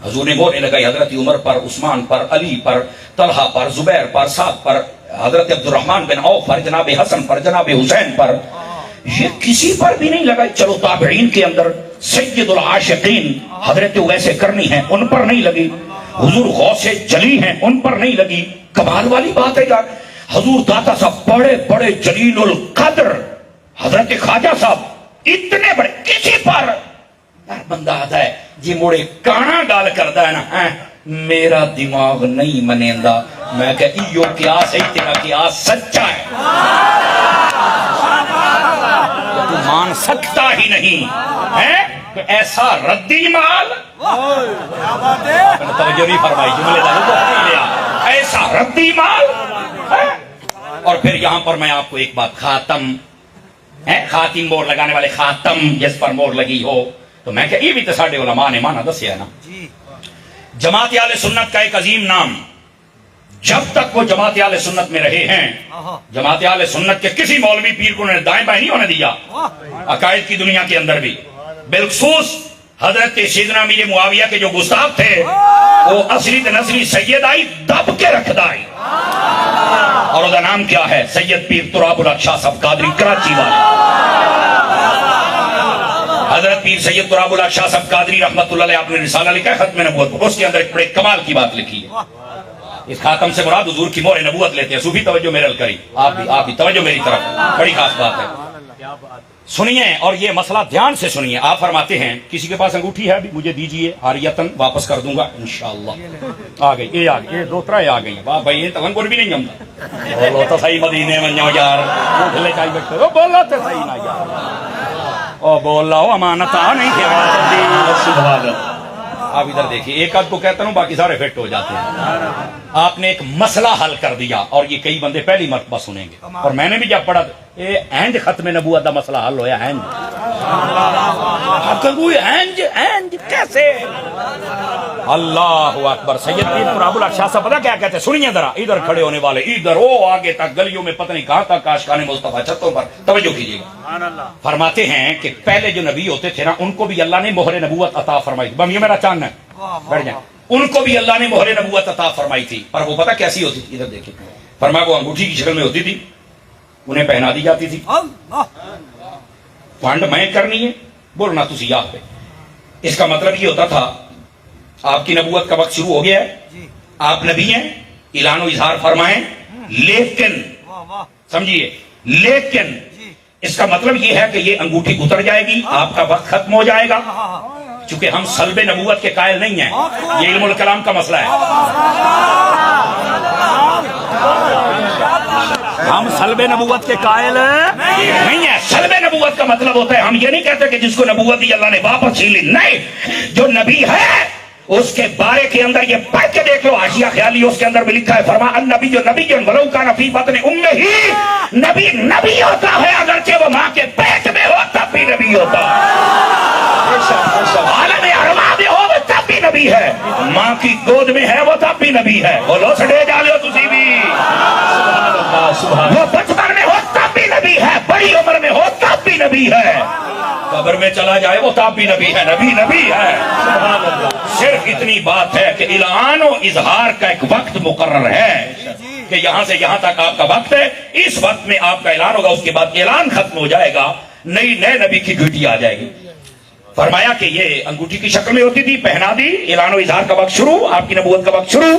حضور نے مہر لگائی حضرت عمر پر عثمان پر علی پر طلحہ پر زبیر پر سعد پر حضرت عبد الرحمن بن عوف پر جناب حسن پر جناب حسین پر یہ کسی پر بھی نہیں لگائی چلو تابعین کے اندر سید العاشقین حضرت ویسے کرنی ہیں ان پر نہیں لگی حضور غوث جلی ہیں ان پر نہیں لگی کمال والی بات ہے یار حضور داتا صاحب بڑے بڑے جلیل القدر حضرت خواجہ صاحب اتنے بڑے کسی پر بندہ آتا ہے جی موڑے کانا گال کرتا ہے نا میرا دماغ نہیں منیندا میں کہ ایو قیاس ہے تیرا قیاس سچا ہے تو مان سکتا ہی نہیں ہے کہ ایسا ردی مال توجہ نہیں فرمائی جملے داروں کو نہیں لیا ایسا ردی مال اور پھر یہاں پر میں آپ کو ایک بات خاتم خاتم مور لگانے والے خاتم جس پر مور لگی ہو تو میں کہ یہ بھی تو ساڑھے علماء نے مانا دسیا ہے نا جماعت اہل سنت کا ایک عظیم نام جب تک وہ جماعت اہل سنت میں رہے ہیں جماعت اہل سنت کے کسی مولوی پیر کو انہوں نے دائیں بائیں نہیں ہونے دیا عقائد کی دنیا کے اندر بھی بالخصوص حضرت سیدنا امیر معاویہ کے جو گستاخ تھے وہ اصلی نسلی سید آئی دب کے رکھ دائی اور وہ نام کیا ہے سید پیر تراب الحق شاہ صاحب قادری کراچی والے حضرت پیر سید تراب الحق شاہ صاحب قادری رحمت اللہ علیہ آپ نے رسالہ لکھا ہے ختم نبوت اس کے اندر ایک بڑے کمال کی بات لکھی ہے اس خاتم سے مراد حضور کی مہر نبوت لیتے ہیں صوفی توجہ میرے الکری آپ بھی توجہ میری طرف بڑی خاص بات ہے سنیے اور یہ مسئلہ دھیان سے سنیے آپ فرماتے ہیں کسی کے پاس انگوٹھی ہے ابھی مجھے دیجئے حاریتاً واپس کر دوں گا انشاءاللہ آ گئی یہ آ گئی یہ دو ترہ آ گئی واہ بھائی یہ تغن بھی نہیں جمتا بولو تو صحیح مدینے من جاؤ یار بھلے چاہی بیٹھتے ہو بولو تو صحیح نہ یار او بول رہا ہو امانتہ نہیں کیا آپ ادھر دیکھیے ایک آدھ کو کہتا ہوں باقی سارے فٹ ہو جاتے ہیں آپ نے ایک مسئلہ حل کر دیا اور یہ کئی بندے پہلی مرتبہ سنیں گے اور میں نے بھی جب پڑھا اینج ختم نبوت دا مسئلہ حل ہویا اینج اینج کیسے اللہ اکبر سید پیر تراب الحق شاہ صاحب پتہ کیا کہتے ہیں سنیے ذرا ادھر کھڑے ہونے والے ادھر وہ آگے تک گلیوں میں پتہ نہیں کہاں تک کاشکانے مصطفیٰ چھتوں پر توجہ کیجیے گا فرماتے ہیں کہ پہلے جو نبی ہوتے تھے نا ان کو بھی اللہ نے مہر نبوت عطا فرمائی تھی یہ میرا چاند ہے بیٹھ جائیں ان کو بھی اللہ نے مہر نبوت عطا فرمائی تھی پر وہ پتہ کیسی ہوتی تھی ادھر دیکھیں فرمایا وہ انگوٹھی کی شکل میں ہوتی تھی انہیں پہنا دی جاتی تھی فنڈ میں کرنی ہے بولنا تسی یاد پہ اس کا مطلب یہ ہوتا تھا آپ کی نبوت کا وقت شروع ہو گیا ہے آپ نبی ہیں اعلان و اظہار فرمائیں لیکن سمجھیے لیکن اس کا مطلب یہ ہے کہ یہ انگوٹھی اتر جائے گی آپ کا وقت ختم ہو جائے گا چونکہ ہم سلب نبوت کے قائل نہیں ہیں یہ علم الکلام کا مسئلہ ہے ہم سلب نبوت کے قائل نہیں ہیں سلب نبوت کا مطلب ہوتا ہے ہم یہ نہیں کہتے کہ جس کو نبوت دی اللہ نے واپس چھین لی نہیں جو نبی ہے اس کے بارے کے اندر یہ پڑھ کے دیکھ لو حاشیہ خیالی اس کے اندر بھی لکھا ہے فرما النبی جو نبی ولو کان فی بطن امہ ہی نبی نبی ہوتا ہے اگرچہ وہ ماں کے پیٹ میں ہو تب بھی نبی ہوتا عالم ارواح میں ہو وہ تب بھی نبی ہے ماں کی گود میں ہے وہ تب بھی نبی ہے بولو سڑے ڈالو تسی بھی وہ بچپن میں ہو تب بھی نبی ہے بڑی عمر میں ہو تب بھی نبی ہے قبر میں چلا جائے وہ تب بھی نبی ہے نبی نبی ہے صرف اتنی بات ہے کہ اعلان و اظہار کا ایک وقت مقرر ہے کہ یہاں سے یہاں تک آپ کا وقت ہے اس وقت میں آپ کا اعلان ہوگا اس کے بعد اعلان ختم ہو جائے گا نئے نبی کی ڈیوٹی آ جائے گی فرمایا کہ یہ انگوٹھی کی شکل میں ہوتی تھی پہنا دی اعلان و اظہار کا وقت شروع آپ کی نبوت کا وقت شروع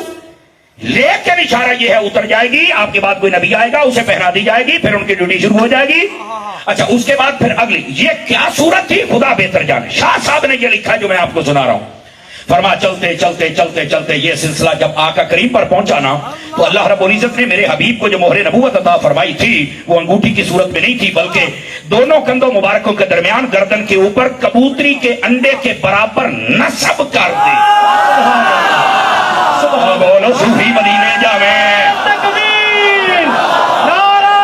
لیکن اشارہ یہ ہے اتر جائے گی، آپ کے بعد کوئی نبی آئے گا، اسے پہنا دی جائے گی، پھر ان کی ڈیوٹی شروع ہو جائے گی. اچھا اس کے بعد پھر اگلی، یہ کیا صورت تھی خدا بہتر جانے. شاہ صاحب نے یہ لکھا جو میں آپ کو سنا رہا ہوں. فرما چلتے چلتے چلتے چلتے یہ سلسلہ جب آقا کریم پر پہنچا نا تو اللہ رب العزت نے میرے حبیب کو جو مہر نبوت عطا فرمائی تھی وہ انگوٹھی کی صورت میں نہیں تھی، بلکہ دونوں کندھوں مبارکوں کے درمیان گردن کے اوپر کبوتری کے انڈے کے برابر نصب کر دی. بولو صوفی مدینے جاویں. تکبیر، نعرہ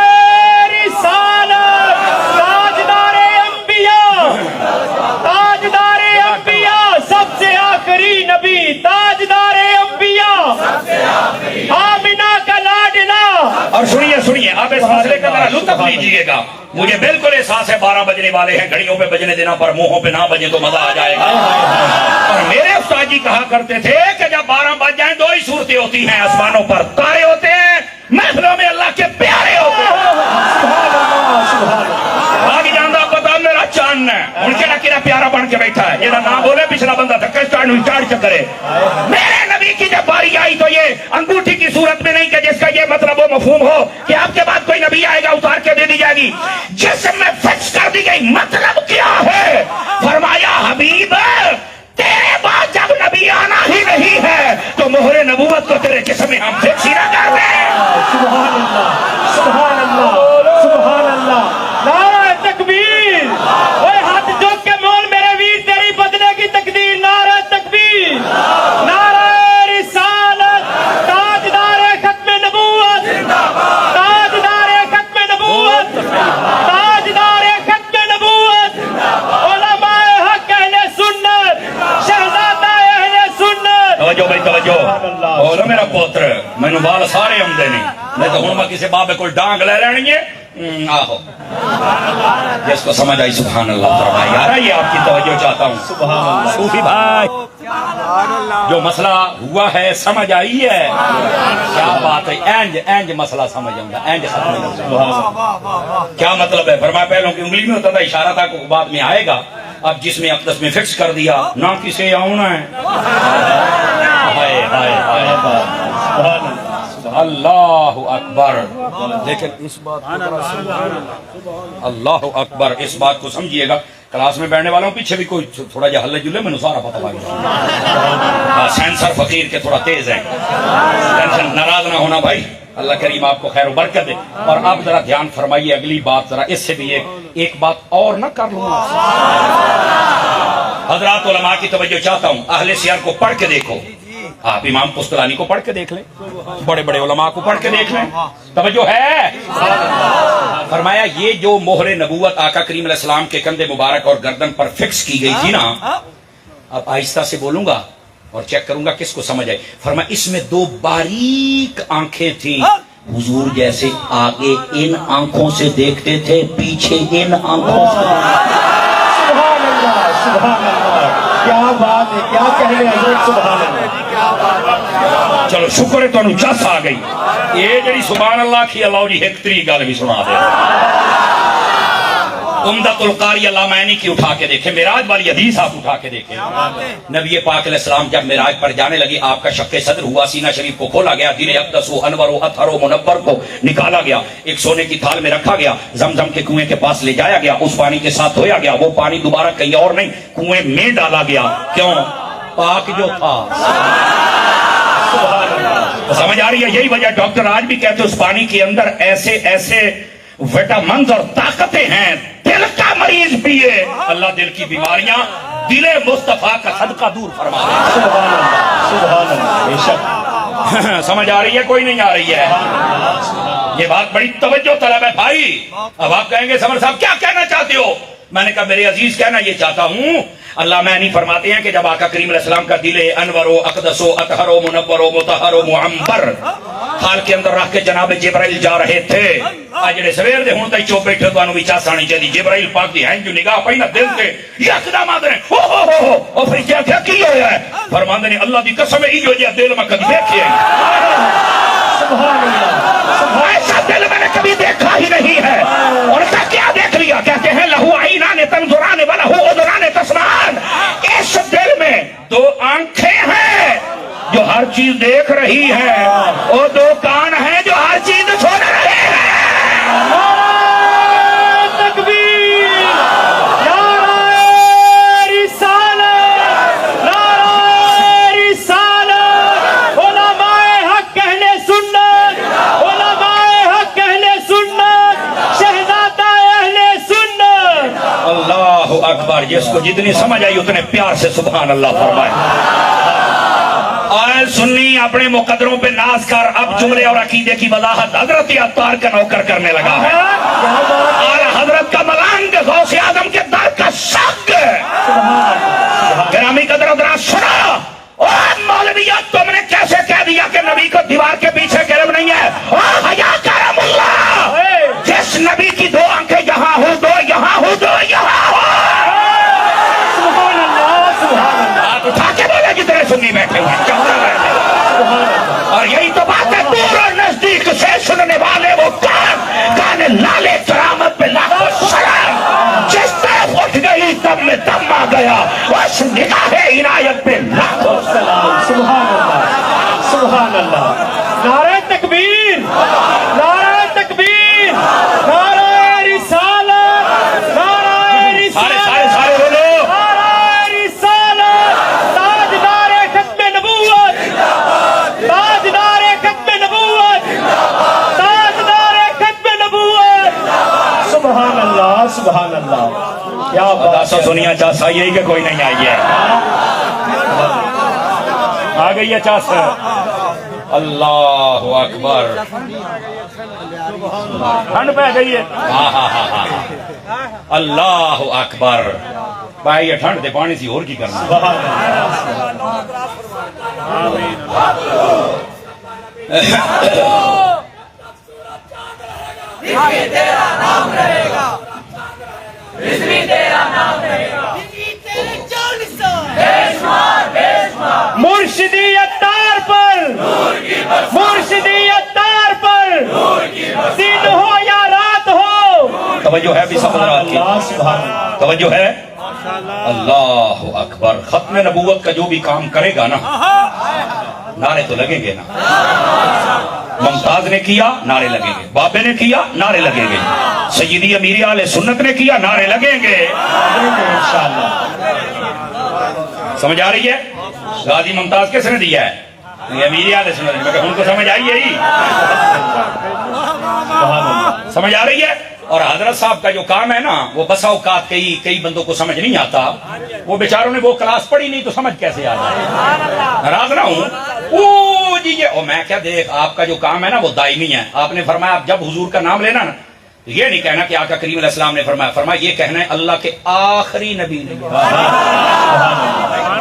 رسالت، تاجدار انبیاء، تاجدار انبیاء، سب سے آخری نبی، تاجدار انبیاء، آمینہ کا لاڈلا. اور سنیے سنیے آپ اس مسئلے کا ذرا لطف لیجئے گا. مجھے بالکل احساس ہے 12 بجنے والے ہیں، گھڑیوں پہ بجنے دینا پر منہوں پہ نہ بجے تو مزہ آ جائے گا. اور میرے استاد جی کہا کرتے تھے کہ جب 12 بج جائیں دو ہی صورتیں ہوتی ہیں، آسمانوں پر تارے ہوتے ہیں، محفلوں میں اللہ کے پیارے ہوتے ہیں. آگے جاندہ پتا میرا چاند ہے ان کے نکیرہ پیارا بن کے بیٹھا ہے، یہ نہ بولے پچھلا بندہ تھا چاڑ چکرے. میرے نبی کی جب باری آئی تو یہ انگوٹھی کی صورت میں نہیں کہ جس کا یہ مطلب و مفہوم ہو کہ آپ کے بعد کوئی نبی آئے گا اتار کے دے دی جائے گی. جسم میں فکس کر دی گئی. مطلب کیا ہے؟ فرمایا حبیب تیرے بعد جب نبی آنا ہی نہیں ہے تو مہر نبوت کو تیرے جسم میں ہم فکس ہی نہ کر دیں. سبحان اللہ، سبحان اللہ، سبحان اللہ. نعرہ تکبیر. اوے ہاتھ جھک کے مول میرے ویر تیری بدلے کی تقدیر. نعرہ تکبیر، نعرہ رسالت، تاجدار ختم نبوت، تاجدار ختم نبوت، تاجدار ختم نبوت، علماء حق اہل سنت، شہزادہ اہل سنت. توجہ بھائی توجہ. بولو میرا پوتر مینوں بال سارے آمدے نہیں تو ہن میں کسی بابے کو ڈانگ لے لینی ہے. آہو جس کو سمجھ آئی سبحان اللہ فرمائی. یار یہ آپ کی توجہ چاہتا ہوں. سبحان اللہ. صوفی بھائی جو مسئلہ ہوا ہے سمجھ آئی ہے؟ کیا بات ہے. اینج مسئلہ سمجھ آؤں گا، اینج ختم. کیا مطلب ہے؟ فرمایا پہلوں کی انگلی میں ہوتا تھا، اشارہ تھا کہ بعد میں آئے گا. اب جس میں اقدس میں فکس کر دیا نہ کسے آنا ہے. ہائے ہائے ہائے. اللہ اکبر. لیکن اس بات کو اللہ اکبر اس بات کو سمجھیے گا. کلاس میں بیٹھنے والوں پیچھے بھی کوئی تھوڑا جا ہلے جلے میں سارا پتہ لگ گیا. سینسر فقیر کے تھوڑا تیز ہیں. ٹینشن ناراض نہ ہونا بھائی. اللہ کریم آپ کو خیر و برکت دے. اور اب ذرا دھیان فرمائیے اگلی بات ذرا اس سے بھی ایک بات اور نہ کر لوں. حضرات علماء کی توجہ چاہتا ہوں. اہل سیر کو پڑھ کے دیکھو. آپ امام قسطلانی کو پڑھ کے دیکھ لیں، بڑے بڑے علماء کو پڑھ کے دیکھ لیں. توجہ ہے. فرمایا یہ جو مہر نبوت آقا کریم علیہ السلام کے کندھے مبارک اور گردن پر فکس کی گئی تھی نا، اب آہستہ سے بولوں گا اور چیک کروں گا کس کو سمجھ آئے. فرمایا اس میں 2 باریک آنکھیں تھیں. حضور جیسے آگے ان آنکھوں سے دیکھتے تھے، پیچھے ان آنکھوں سے. سبحان اللہ، سبحان اللہ. کیا بات ہے، کیا کہنے حضور. سبحان اللہ. چلو شکر ہے تو چس آ گئی. یہ جڑی سبحان اللہ کی اللہ جی ایک تری گل بھی سنا دے. عمدۃ القاری علامہ عینی کی اٹھا کے دیکھیں، معراج والی حدیث آپ اٹھا کے دیکھیں. نبی پاک علیہ السلام جب معراج پر جانے لگے آپ کا شق صدر ہوا، سینہ شریف کو کھولا گیا، دل اقدس و انور و اطہر و منور کو نکالا گیا، ایک سونے کی تھال میں رکھا گیا، زمزم کے کنویں کے پاس لے جایا گیا، اس پانی کے ساتھ دھویا گیا. وہ پانی دوبارہ کہیں اور نہیں کنویں میں ڈالا گیا. کیوں؟ پاک جو تھا. سمجھ آ رہی ہے؟ یہی وجہ ڈاکٹر آج بھی کہتے ہیں اس پانی کے اندر ایسے ایسے وٹامنز اور طاقتیں ہیں. دل کا مریض پیے اللہ دل کی بیماریاں دل مصطفیٰ کا صدقہ دور فرما دے. سبحان اللہ، سبحان اللہ. بے شک. سمجھ آ رہی ہے کوئی نہیں آ رہی ہے؟ یہ بات بڑی توجہ طلب ہے بھائی. اب آپ کہیں گے سمر صاحب کیا کہنا چاہتے ہو؟ میں نے کہا میرے عزیز کہنا یہ چاہتا ہوں، اللہ میں نہیں فرماتے ہیں کہ جب آقا کریم علیہ السلام کا دل انور و اقدس و اطہر و منور و مطہر و معمر حال کے اندر رکھ کے جناب جبرائیل جا رہے تھے. آج جڑے سویر دے ہوں تائی چو بیٹھے تو انہوں بھی چاہ سانی چاہی جبرائیل پاک دی ہیں جو نگاہ پائی نا دل سے یکدام آدھے ہیں او پھر کیا کی ہویا ہے؟ فرماندے نے اللہ دی قسم ہے ایجو جیا دل میں کبھی دیکھے ہیں. سبحان اللہ. ایسا دل میں نے کبھی دیکھا ہی نہیں ہے. اور اس کا کیا دیکھ لیا؟ کہتے ہیں لہو عینان تنظران و لہو اذنان تسمعان. اس دل میں 2 آنکھیں ہیں جو ہر چیز دیکھ رہی ہے، وہ دو کان ہیں جو ہر چیز سن رہے ہیں۔ اکبر، جس کو جتنی سمجھ آئی اتنے پیار سے سبحان اللہ فرمائے۔ آئے سنی اپنے مقدروں پہ ناز کر اب جملے اور عقیدے کی وضاحت حضرت عطار کا نوکر کرنے لگا ہے۔ اور حضرت کا ملنگ غوث اعظم کے در کا شک۔ گرامی قدر حضرات سنا، اور مولویت تم نے کیسے کہہ دیا کہ نبی کو دیوار کے پیچھے گرم نہیں ہے؟ حیا کرم اللہ، جس نبی کی دو آنکھیں یہاں ہو دو یہاں ہو دو یہاں ہو، اٹھا کے بولے جتنے سنی بیٹھے ہوئے اور یہی تو بات ہے، دور اور نزدیک سے سننے والے وہ کان لالے کرامت پہ لاکھوں سلام، جس طرف اٹھ گئی دم میں دم آ گیا، اس نگاہ عنایت پہ لاکھوں سلام۔ سبحان اللہ، سبحان اللہ، نعرہ تکبیر، نعرہ تکبیر، نعرہ رسالت، نعرہ رسالت، سارے بولو، سبحان اللہ، کیا بات ہے۔ سنیا چاس آئی ہے کہ کوئی نہیں آئی ہے؟ آ گئی ہے چاس؟ اللہ اکبر، ٹھنڈ پہ گئی ہے۔ ہاں ہاں ہاں ہاں، اللہ اکبر۔ بھائی یہ ٹھنڈ دے پانی سی اور کی کرنا۔ تیرا نام رہے گا، رضوی تیرا نام رہے گا، مرشدی عطار پر، مرشدی عطار پر، دن ہو یا رات ہو، توجہ ہے بھی سب حضرات کی؟ اللہ سبحان اللہ، توجہ ہے؟ اللہ اکبر۔ ختم نبوت کا جو بھی کام کرے گا نا، نعرے تو لگیں گے نا۔ ممتاز نے کیا، نعرے لگیں گے۔ بابے نے کیا، نعرے لگیں گے۔ سیدی امیر اہل سنت نے کیا، نعرے لگیں گے انشاءاللہ۔ سمجھ آ رہی ہے؟ غازی ممتاز کس نے دیا ہے؟ یہ امیر اہل سنت نے۔ میں کہا ان کو سمجھ آئی ہے ہی؟ سمجھ آ رہی ہے؟ اور حضرت صاحب کا جو کام ہے نا، وہ بسا اوقات کئی بندوں کو سمجھ نہیں آتا، وہ بیچاروں نے وہ کلاس پڑھی نہیں تو سمجھ کیسے آ جائے؟ ناراض نہ ہوں، او جی یہ، میں کیا دیکھ، آپ کا جو کام ہے نا وہ دائمی ہے۔ آپ نے فرمایا آپ جب حضور کا نام لینا نا، یہ نہیں کہنا کہ آقا کریم علیہ السلام نے فرمایا یہ کہنا ہے اللہ کے آخری نبی نے۔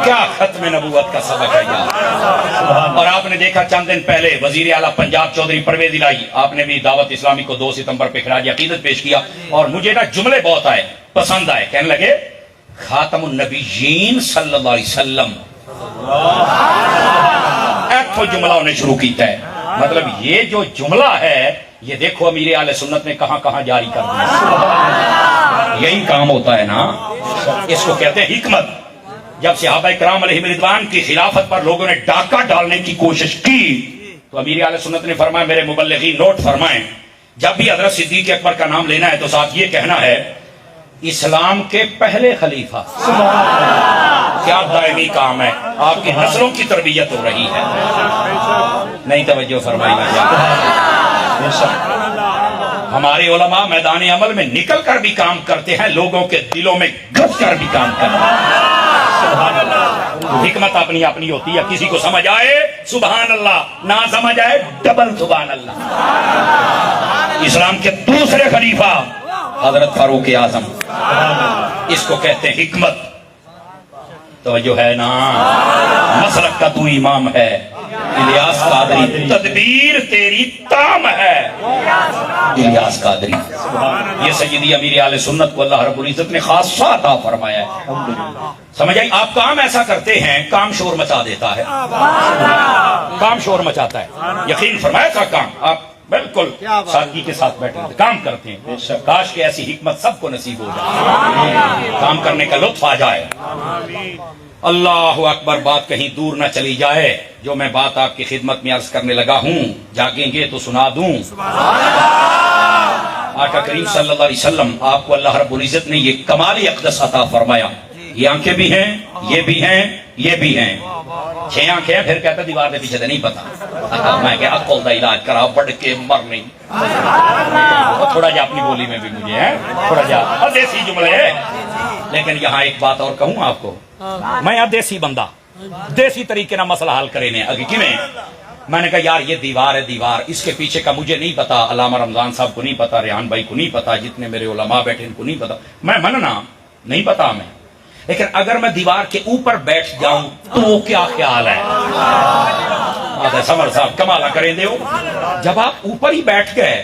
کیا ختم نبوت کا سبق ہے یار۔ اور آپ نے دیکھا چند دن پہلے وزیر اعلیٰ پنجاب چودھری پرویز الہی، آپ نے بھی دعوت اسلامی کو 2 ستمبر پہ خراج عقیدت پیش کیا، اور مجھے نا جملے بہت آئے، پسند آئے، کہنے لگے خاتم النبیین صلی اللہ علیہ وسلم، ایتھو جملہ انہیں شروع کیتا ہے۔ مطلب یہ جو جملہ ہے یہ دیکھو امیر اہل سنت نے کہاں کہاں جاری کر دیا۔ یہی کام ہوتا ہے نا، اس کو کہتے ہیں حکمت۔ جب صحابہ کرام علیہم رضوان کی خلافت پر لوگوں نے ڈاکہ ڈالنے کی کوشش کی تو امیر اہل سنت نے فرمایا میرے مبلغین نوٹ فرمائیں، جب بھی حضرت صدیق اکبر کا نام لینا ہے تو ساتھ یہ کہنا ہے اسلام کے پہلے خلیفہ۔ کیا دائمی کام ہے، آپ کی نسلوں کی تربیت ہو رہی ہے۔ نہیں توجہ فرمائی نہ جائے۔ ہمارے علماء میدان عمل میں نکل کر بھی کام کرتے ہیں، لوگوں کے دلوں میں گھس کر بھی کام کرتے ہیں۔ حکمت اپنی اپنی ہوتی ہے، کسی کو سمجھ آئے سبحان اللہ، نہ سمجھ آئے ڈبل سبحان اللہ۔ اسلام کے دوسرے خلیفہ حضرت فاروق اعظم، اس کو کہتے ہیں حکمت۔ توجہ ہے نا، مسلک کا تو امام ہے الیاس قادری، تدبیر تیری تام ہے الیاس قادری۔ یہ سیدی امیر اہل سنت کو اللہ رب العزت نے خاصہ عطا فرمایا ہے۔ سمجھ آئی؟ آپ کام ایسا کرتے ہیں کام شور مچا دیتا ہے، کام شور مچاتا ہے۔ یقین فرمایا تھا کام، آپ بالکل سادگی کے ساتھ بیٹھے ہیں، کام کرتے ہیں۔ کاش کہ ایسی حکمت سب کو نصیب ہو جائے، کام کرنے کا لطف آ جائے۔ اللہ اکبر۔ بات کہیں دور نہ چلی جائے، جو میں بات آپ کی خدمت میں عرض کرنے لگا ہوں جاگیں گے تو سنا دوں. آقا کریم صلی اللہ علیہ وسلم آپ کو اللہ رب العزت نے یہ کمال اقدس عطا فرمایا. یہ آنکھیں بھی ہیں, یہ بھی ہیں, یہ بھی ہیں. 6 آنکھیں ہیں. پھر کہتا دیوار کے پیچھے تو نہیں پتا. میں کہ عقل دا علاج کرا بڑھ کے مر نہیں. تھوڑا جا اپنی بولی میں بھی مجھے ہے, تھوڑا جا دیسی جملے ہے. لیکن یہاں ایک بات اور کہوں آپ کو, میں اب دیسی بندہ دیسی طریقے نہ مسئلہ حل کرے نے اگے کی میں نے کہا یار یہ دیوار ہے, دیوار اس کے پیچھے کا مجھے نہیں پتا, علامہ رمضان صاحب کو نہیں پتا, ریحان بھائی کو نہیں پتا, جتنے میرے علماء بیٹھے ان کو نہیں پتا. میں مننا نہیں پتا ہمیں, لیکن اگر میں دیوار کے اوپر بیٹھ جاؤں تو کیا خیال ہے؟ سمر صاحب کمالہ کریں دے ہو. جب آپ اوپر ہی بیٹھ گئے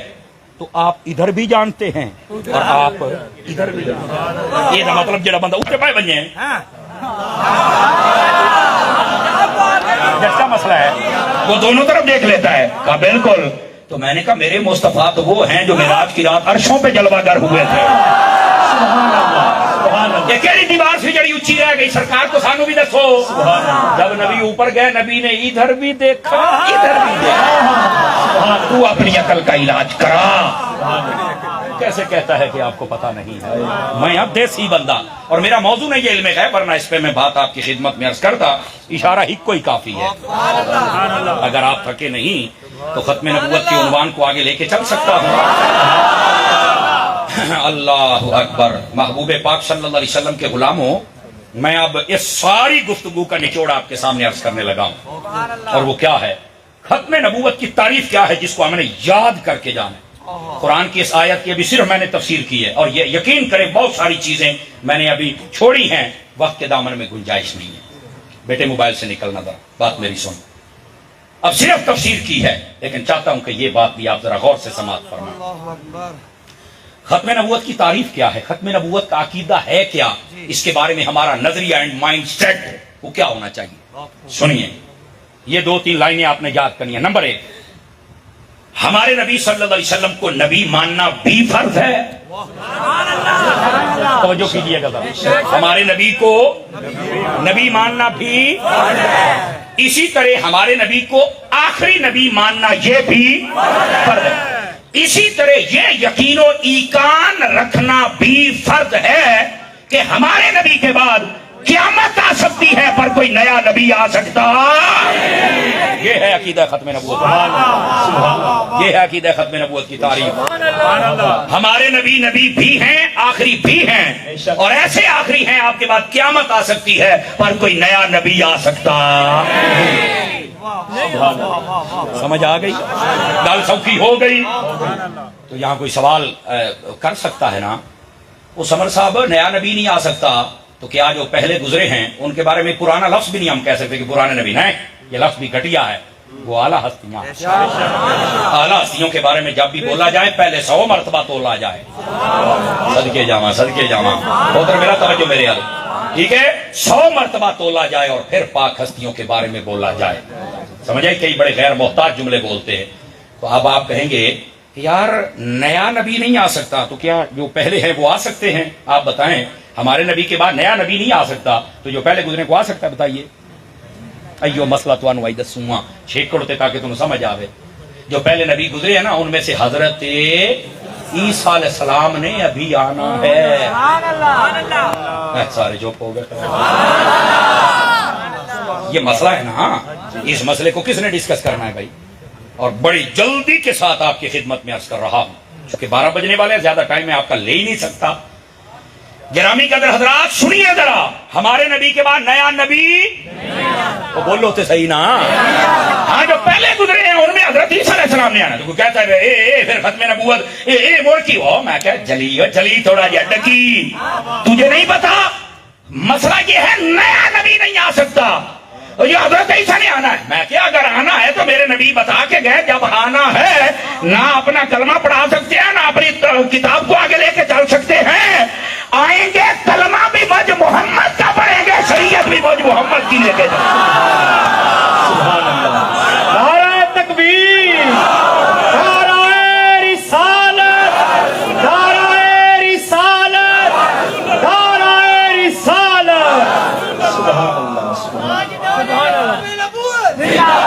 تو آپ ادھر بھی جانتے ہیں اور آپ ادھر بھی جانتے ہیں. یہ مطلب جڑا بندہ اوپر پائے بنے جیسا مسئلہ ہے وہ دونوں طرف دیکھ لیتا ہے. کہا بالکل. تو میں نے کہا میرے مصطفیٰ تو وہ ہیں جو معراج کی رات عرشوں پہ جلوہ گر ہوئے تھے. یہ کہڑی دیوار سے جڑی اونچی رہ گئی سرکار کو سانو بھی دسو. جب نبی اوپر گئے نبی نے ادھر بھی دیکھا ادھر بھی دیکھا. تو اپنی عقل کا علاج کرا. کیسے کہتا ہے کہ آپ کو پتا نہیں ہے؟ میں اب دیسی بندہ اور میرا موضوع نہیں یہ علم غیب, ورنہ اس پہ میں بات آپ کی خدمت میں عرض کرتا. اشارہ ہی کوئی کافی ہے. اگر آپ تھکے نہیں تو ختم نبوت کے عنوان کو آگے لے کے چل سکتا ہوں. اللہ اکبر. محبوب پاک صلی اللہ علیہ وسلم کے غلاموں, میں اب اس ساری گفتگو کا نچوڑ آپ کے سامنے عرض کرنے لگا ہوں, اور وہ کیا ہے؟ ختم نبوت کی تعریف کیا ہے جس کو ہم نے یاد کر کے جانا. قرآن کی اس آیت کی ابھی صرف میں نے تفسیر کی ہے, اور یہ یقین کریں بہت ساری چیزیں میں نے ابھی چھوڑی ہیں, وقت کے دامن میں گنجائش نہیں ہے. بیٹے موبائل سے نکلنا ذرا, بات میری سن. اب صرف تفسیر کی ہے, لیکن چاہتا ہوں کہ یہ بات بھی آپ ذرا غور سے سماعت فرمائیں. ختم نبوت کی تعریف کیا ہے؟ ختم نبوت کا عقیدہ ہے کیا؟ اس کے بارے میں ہمارا نظریہ اینڈ مائنڈ سیٹ وہ کیا ہونا چاہیے؟ سنیے, یہ 2-3 لائنیں آپ نے یاد کرنی ہیں. نمبر 1, ہمارے نبی صلی اللہ علیہ وسلم کو نبی ماننا بھی فرض ہے. توجہ کیجیے گا ذرا. ہمارے نبی کو نبی ماننا بھی, اسی طرح ہمارے نبی کو آخری نبی ماننا یہ بھی فرض ہے. اسی طرح یہ یقین و ایقان رکھنا بھی فرض ہے کہ ہمارے نبی کے بعد قیامت آ سکتی ہے پر کوئی نیا نبی آ سکتا. یہ ہے عقیدہ ختم نبوت. یہ ہے عقیدہ ختم نبوت کی تعریف. ہمارے نبی بھی ہیں, آخری بھی ہیں, اور ایسے آخری ہیں آپ کے بعد قیامت آ سکتی ہے پر کوئی نیا نبی آ سکتا. سمجھ آ گئی؟ گل سوکھی ہو گئی. تو یہاں کوئی سوال کر سکتا ہے نا, وہ سمر صاحب نیا نبی نہیں آ سکتا, تو کیا جو پہلے گزرے ہیں ان کے بارے میں پرانا لفظ بھی نہیں ہم کہہ سکتے کہ پرانے نبی نہیں, یہ لفظ بھی گھٹیا ہے. وہ اعلیٰ ہستیاں, اعلیٰ ہستیوں کے بارے میں جب بھی بولا جائے پہلے 100 مرتبہ تولا جائے. صدقے جاواں صدقے جاواں. ادھر میرا توجہ میرے حال, ٹھیک ہے, 100 مرتبہ تولا جائے اور پھر پاک ہستیوں کے بارے میں بولا جائے. سمجھے, کئی بڑے غیر محتاج جملے بولتے ہیں. تو اب آپ کہیں گے کہ یار نیا نبی نہیں آ سکتا, تو کیا جو پہلے ہیں وہ آ سکتے ہیں؟ آپ بتائیں. ہمارے نبی کے بعد نیا نبی نہیں آ سکتا, تو جو پہلے گزرے کو آ سکتا ہے؟ بتائیے. ایو مسئلہ تو انوائی دسواں چھیکڑتے تاکہ تمہیں سمجھ آوے. جو پہلے نبی گزرے ہیں نا ان میں سے حضرت عیسیٰ علیہ السلام نے ابھی آنا ہے. سارے چپ ہو گئے. یہ مسئلہ ہے نا, اس مسئلے کو کس نے ڈسکس کرنا ہے بھائی؟ اور بڑی جلدی کے ساتھ آپ کی خدمت میں عرض کر رہا ہوں, چونکہ 12 بجنے والے, زیادہ ٹائم میں آپ کا لے ہی نہیں سکتا. گرامی قدر حضرات سنیے ذرا, ہمارے نبی کے بعد نیا نبی وہ بولو تو صحیح نا. ہاں جو پہلے گزرے ہیں ان میں حضرت عیسیٰ علیہ السلام نے آنا. تو کہتا ہے اے پھر ختم نبوت اے مور کی ہو. میں کہا جلی تھوڑا جا ڈکی, تجھے نہیں پتا. مسئلہ یہ ہے نیا نبی نہیں آ سکتا, اور یہ حضرت عیسیٰ نے آنا ہے. میں کہا اگر آنا ہے تو میرے نبی بتا کے گئے جب آنا ہے نہ اپنا کلمہ پڑھا سکتے ہیں نہ اپنی کتاب کو آگے لے کے چل سکتے ہیں. آئیں گے کلمہ بھی مجھ محمد کا پڑھیں گے, شریعت بھی مجھ محمد کی لے کے جائیں. سبحان اللہ. نعرہ تکبیر, نعرہ رسالت, نعرہ رسالت, نعرہ رسالت. سبحان اللہ. سبحان اللہ.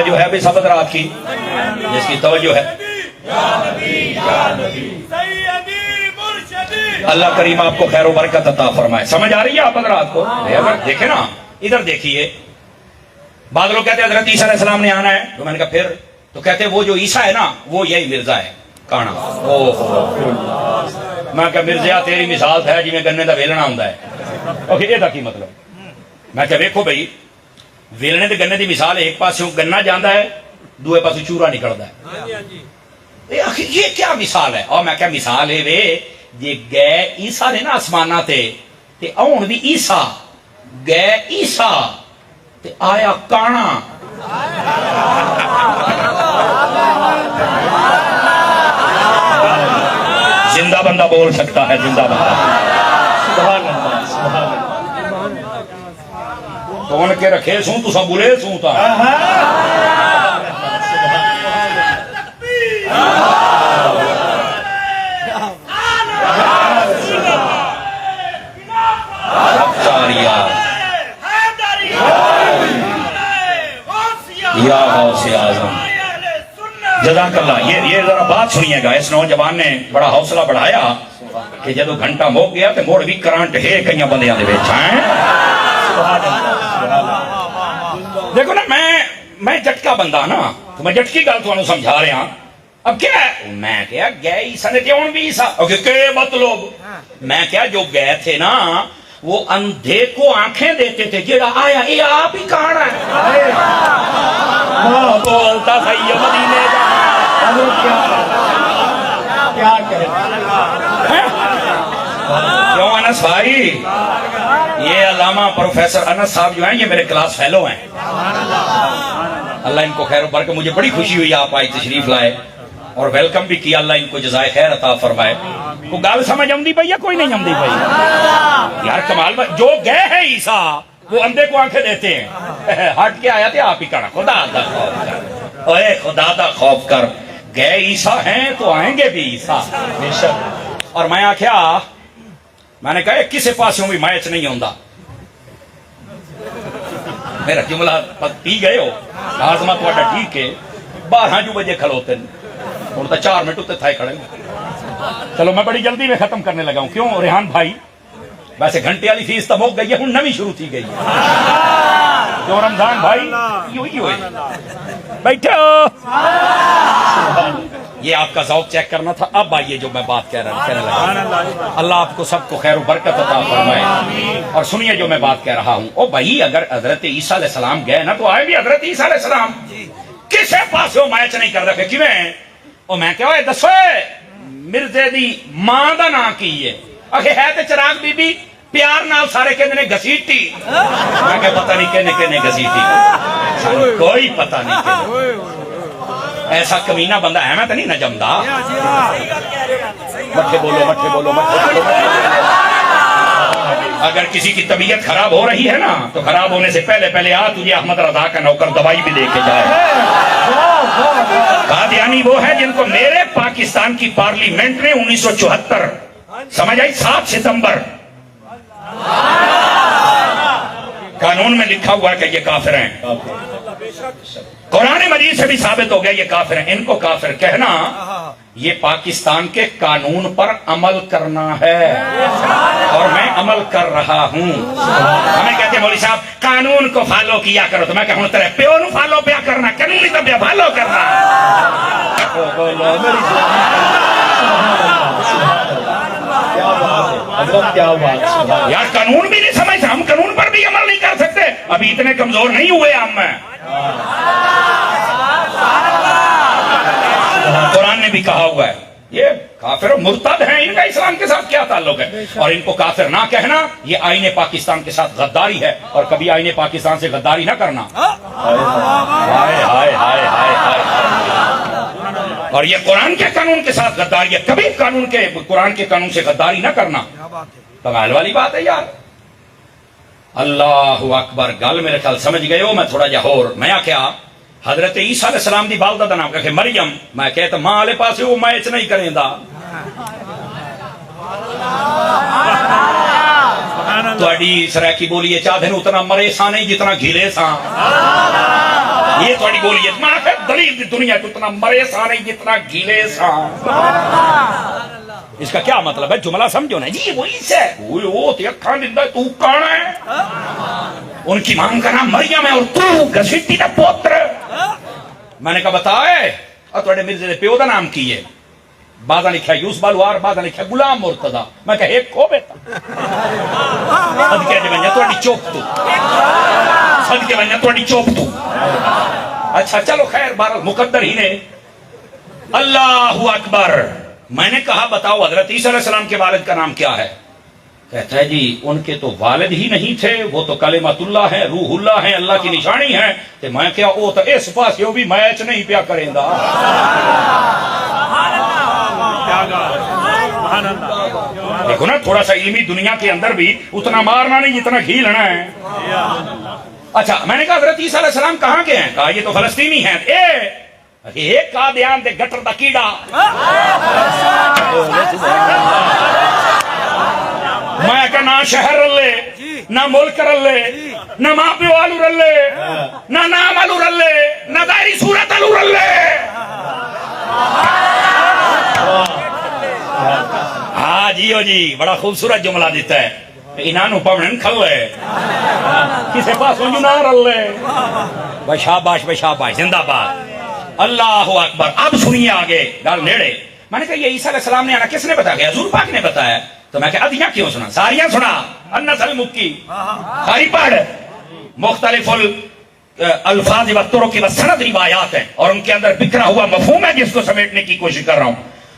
توجہ ہے بھی سب حضرات کی؟ جس کی توجہ ہے اللہ کریم آپ کو خیر و برکت عطا فرمائے. سمجھ آ رہی ہے آپ حضرات کو؟ اگر دیکھیں نا ادھر دیکھیے, بعض لوگ کہتے ہیں حضرت عیسیٰ علیہ السلام نے آنا ہے, تو میں نے کہا پھر, تو کہتے ہیں وہ جو عیسیٰ ہے نا وہ یہی مرزا ہے کانا. میں کہا مرزا تیری مثال ہے جی میں گنے دا ویلنا ہوندا ہے. اوکے یہ کی مطلب میں کہا ویکھو بھائی ویلنے تے گنے دی مثال ایک پاسوں گنا جاندا ہے دوسرے پاسوں چورا نکلدا ہے. یہ کیا مثال ہے؟ اور میں کہا مثال ہے وے جے گئے عیسیٰ نے نا آسمانہ تے آن بھی عیسیٰ گئے عیسیٰ تے آیا کانا. زندہ بندہ بول سکتا ہے, زندہ بندہ. سبحان اللہ سبحان اللہ. کون کے رکھے سوں تو سب بولے سوں تا یا غوث اعظم جزاک اللہ. یہ ذرا بات سنیے گا, اس نوجوان نے بڑا حوصلہ بڑھایا کہ جدو گھنٹہ موک گیا تو موڑ بھی کرانٹ ہے کئی بندیاں دے وچ ہیں. دیکھو نا میں جٹکا بندہ نا, تو میں جٹکی گل تمہیں سمجھا رہا. اب کیا ہے میں کیا گئے عیسیٰ نے کیوں بھی عیسیٰ کہ مطلب میں کیا جو گئے تھے نا وہ اندھے کو آنکھیں دیتے تھے, جڑا آیا یہ آپ ہی کہاں ہے بولتا صحیح مدینے کا. کیا کہے کیوں انس بھائی, یہ علامہ پروفیسر انس صاحب جو ہیں یہ میرے کلاس فیلو ہیں. اللہ ان کو خیر و برکت. مجھے بڑی خوشی ہوئی آپ آئی تشریف لائے اور ویلکم بھی کیا. اللہ ان کو جزائے خیر عطا فرمائے. کو گال سمجھ آمدی پئی یا کوئی نہیں آمدی پئی یار؟ کمال جو گئے ہیں عیسیٰ وہ اندھے کو آنکھیں دیتے ہیں, ہٹ کے آیا تھے آپ ہی کہنا خدا دا خوف کر, اے خدا دا خوف کر. گئے عیسیٰ ہیں تو آئیں گے بھی عیسیٰ بے شک. اور میں آخیا میں نے کہا کسی پاسوں بھی میچ نہیں ہوتا. میرا جملہ پی گئے ہو آزما تھوڑا ٹھیک ہے 12 بجے کھلوتے ہوں تو 4 منٹ اتنے تھائے کھڑے. چلو میں بڑی جلدی میں ختم کرنے لگا ہوں. کیوں ریحان بھائی ویسے گھنٹے والی فیس تو مک گئی ہے, ہوں نوی شروع تھی گئی ہے. کیوں رمضان بھائی یوں ہوئے بیٹھے ہو, یہ آپ کا ذوق چیک کرنا تھا. اب آئیے جو میں بات کہنے لگا. اللہ آپ کو سب کو خیر و برکت عطا فرمائے. اور سنیے جو میں بات کہہ رہا ہوں. او بھائی اگر حضرت عیسیٰ علیہ السلام گئے نا تو آئے بھی حضرت عیسیٰ علیہ السلام کسے پاسوں میچ نہیں کر رکھے کیویں. او میں کہا اے دسو مرزے دی ماں دا نام کی ہے؟ اکھے ہے تے چراغ بی بی پیار نال سارے کہندے نے گھسیٹی. میں کہ پتہ نہیں کہنے گھسیٹی, کوئی پتہ نہیں کہ ایسا کمینہ بندہ ہے میں تو نہیں نہ جمدا. مٹھے بولو مٹھے بولو مٹھے بولو. اگر کسی کی طبیعت خراب ہو رہی ہے نا تو خراب ہونے سے پہلے تجھے احمد رضا کا نوکر دوائی بھی دے کے جائے. قادیانی وہ ہے جن کو میرے پاکستان کی پارلیمنٹ نے 1974 سمجھ آئی 7 ستمبر قانون میں لکھا ہوا ہے کہ یہ کافر ہیں. قرآن مجید سے بھی ثابت ہو گیا یہ کافر ہیں. ان کو کافر کہنا یہ پاکستان کے قانون پر عمل کرنا ہے اور میں عمل کر رہا ہوں. ہمیں کہتے ہیں مولوی صاحب قانون کو فالو کیا کرو, تو میں کہوں تیرے پیو نو فالو پیا کرنا, قانونی تو پیا فالو کرنا. یار قانون بھی نہیں سمجھتا, ہم قانون پر بھی عمل نہیں کر سکتے. ابھی اتنے کمزور نہیں ہوئے ہم. قرآن نے بھی کہا ہوا ہے یہ کافر و مرتد ہیں, ان کا اسلام کے ساتھ کیا تعلق ہے. اور ان کو کافر نہ کہنا یہ آئین پاکستان کے ساتھ غداری ہے, اور کبھی آئین پاکستان سے غداری نہ کرنا. ہائے ہائے ہائے ہائے ہائے. اور یہ قرآن کے قانون کے ساتھ غداری ہے, کبھی قرآن کے قانون سے غداری نہ کرنا. کمال والی بات ہے یار. اللہ اکبر. گل میرے خیال سمجھ گئے ہو. میں تھوڑا جا اور میں کیا حضرت عیسیٰ علیہ السلام دی والدہ دا نام کہ مریم. میں کہتا ماں والے پاس وہ میچ نہیں کریں دا. تہاڈی سرائکی بولی چاہتے ہیں اتنا مرے سا نہیں جتنا گھلے سا. یہ تھوڑی بولیے ماں ہے دلیل دی دنیا کو اتنا مرے سا نہیں جتنا گیلے سا. اس کا کیا مطلب ہے؟ جملہ سمجھو نا جی. وہی سے وہ اکھاں دیندا تو کون ہے؟ ان کی ماں کا نام مریم ہے اور تو گھسیٹی دا پوتر. میں نے کہا بتائے اور تھوڑے مرزے دے پیو دا نام کی ہے؟ بعضا لکھا یوسف بالوار، بعضا لکھا غلام مرتضی. میں کہا ایک کھو بیٹا صدقے بنیا تھوڑی چوپ تو، صدقے بنیا تھوڑی چوپ تو. اچھا چلو خیر بہرحال مقدر ہی نے. اللہ اکبر. میں نے کہا بتاؤ حضرت عیسیٰ علیہ السلام کے والد کا نام کیا ہے؟ کہتا ہے جی ان کے تو والد ہی نہیں تھے، وہ تو کلمۃ اللہ ہے، روح اللہ ہے، اللہ کی نشانی ہے. تو میں کیا وہ تو اس پاس بھی میچ نہیں پیا کریں گا. دیکھو نا تھوڑا سا علمی دنیا کے اندر بھی اتنا مارنا نہیں جتنا کھیلنا ہے. اچھا میں نے کہا حضرت عیسیٰ علیہ السلام کہاں کے ہیں؟ کہا یہ تو فلسطینی ہیں. ایک کا دھیان دے گٹر دا کیڑا. میں کہ نہ شہر رلے نہ ملک رلے نہ ماں پیو آلو رلے نہ نام آلو رلے نہ دائری صورت آلو رلے. ہاں جی بڑا خوبصورت جملہ دیتا ہے. انہوں پڑھن کھلے کسے پاس نہ رلے. بشاباش بشاباش زندہ باد. اللہ اکبر. اب سنیے آگے گل نیڑے. میں نے کہا یہ عیسیٰ علیہ السلام نے آنا کس نے بتا گیا؟ حضور پاک نے بتایا. تو میں کہا ادھیاں کیوں سنا؟ ساریاں سنا. النسل مکی ساری پڑھ. مختلف الفاظ و طرق و سند روایات ہیں اور ان کے اندر بکھرا ہوا مفہوم ہے جس کو سمیٹنے کی کوشش کر رہا ہوں.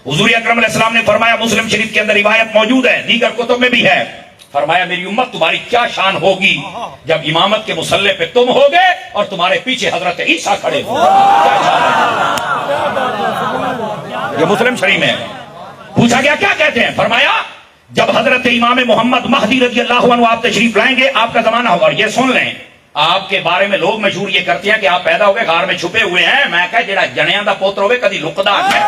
حضور اکرم علیہ السلام نے فرمایا، مسلم شریف کے اندر روایت موجود ہے، دیگر کتب میں بھی ہے، فرمایا میری امت تمہاری کیا شان ہوگی جب امامت کے مصلے پہ تم ہوگے اور تمہارے پیچھے حضرت عیسیٰ کھڑے ہو. کیا شان ہے؟ یہ مسلم شریف میں پوچھا گیا کیا کہتے ہیں؟ فرمایا جب حضرت امام محمد مہدی رضی اللہ عنہ آپ تشریف لائیں گے آپ کا زمانہ ہوگا. اور یہ سن لیں آپ کے بارے میں لوگ مشہور یہ کرتے ہیں کہ آپ پیدا ہوئے غار میں چھپے ہوئے ہیں. میں کہا جڑا جنیاں دا پوتر ہوئے کدی لکدا ہے.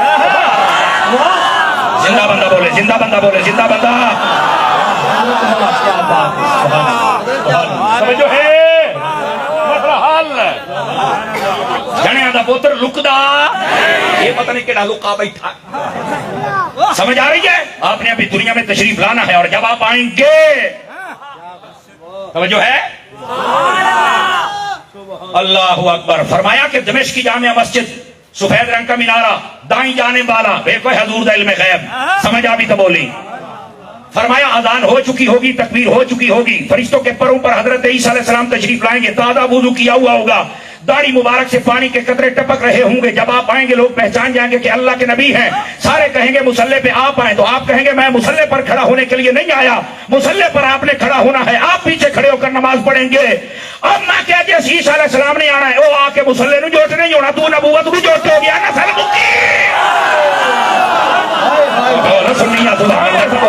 زندہ بندہ بولے، زندہ بندہ بولے، زندہ بندہ. سمجھو ہے مسئلہ حل. جنیاں دا پوتر لکدا یہ پتہ نہیں کیڑا لکا بیٹھا. سمجھ آ رہی ہے؟ آپ نے ابھی دنیا میں تشریف لانا ہے اور جب آپ آئیں گے توجہ ہے. اللہ اکبر. فرمایا کہ دمشق کی جامع مسجد سفید رنگ کا مینارہ دائیں جانب والا بے کوئی حضور دا علم غیب. سمجھ آ بھی تو بولی. فرمایا اذان ہو چکی ہوگی، تکبیر ہو چکی ہوگی، فرشتوں کے پروں پر حضرت عیسیٰ علیہ السلام تشریف لائیں گے، تازہ وضو کیا ہوا ہوگا، داڑھی مبارک سے پانی کے قطرے ٹپک رہے ہوں گے. جب آپ آئیں گے لوگ پہچان جائیں گے کہ اللہ کے نبی ہیں. سارے کہیں گے مسلح پہ آپ آئیں تو آپ کہیں گے میں مسلح پر کھڑا ہونے کے لیے نہیں آیا، مسلح پر آپ نے کھڑا ہونا ہے. آپ پیچھے کھڑے ہو کر نماز پڑھیں گے. اب میں کہتے ہیں عیسیٰ علیہ السلام نے آنا ہے، وہ آ کے مسلح نو جوٹ نہیں ہونا، تو نبوت بھی جوٹ ہو گیا. نسل مکی سنیا سبحان اللہ.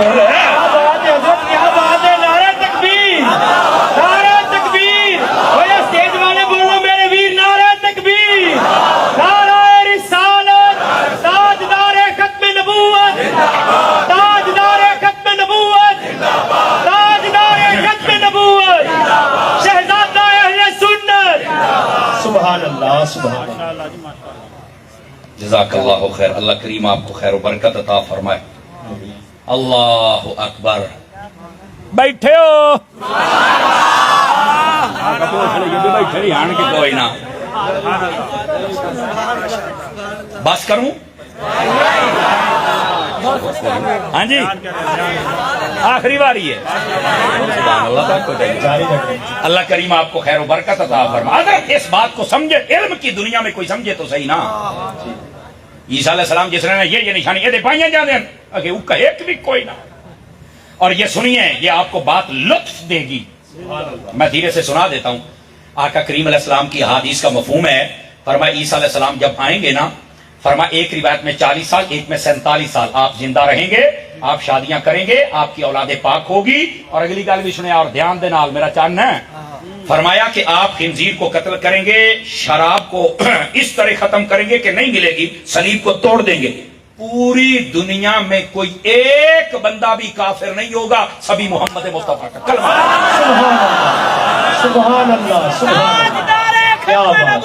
کیا بات ہے. نعرہ تکبیر، نعرہ تکبیر. اسٹیج والے بولو میرے ویر نعرہ تکبیر، نعرہ رسالت. تاجدار ختم نبوت، تاجدار ختم نبوت، تاجدار ختم نبوت، شہزادہ اہل سنت. سبحان اللہ سبحان اللہ. جزاک اللہ خیر. اللہ کریم آپ کو خیر و برکت عطا فرمائے. اللہ اکبر. بیٹھے ہو کوئی نہ بس کروں. ہاں جی آخری باری ہے. اللہ کریم آپ کو خیر و برکت عطا فرمائے. اگر اس بات کو سمجھے، علم کی دنیا میں کوئی سمجھے تو صحیح نا. عیسیٰ علیہ السلام جس نے یہ نشانی یہ پائیاں جا دیں اگر اس کا ایک بھی کوئی نہ. اور یہ سنیے یہ آپ کو بات لطف دے گی. میں دھیرے سے سنا دیتا ہوں. آقا کریم علیہ السلام کی حدیث کا مفہوم ہے. فرمایا عیسیٰ علیہ السلام جب آئیں گے نا، فرمایا ایک روایت میں 40 سال ایک میں 47 سال آپ زندہ رہیں گے، آپ شادیاں کریں گے، آپ کی اولاد پاک ہوگی. اور اگلی گل بھی سنیں اور دھیان دے نال میرا چان ہے. فرمایا کہ آپ خنزیر کو قتل کریں گے، شراب کو اس طرح ختم کریں گے کہ نہیں ملے گی، صلیب کو توڑ دیں گے. پوری دنیا میں کوئی ایک بندہ بھی کافر نہیں ہوگا، سبھی محمد مصطفیٰ کا کلمہ. سبحان اللہ سبحان اللہ. کیا بات.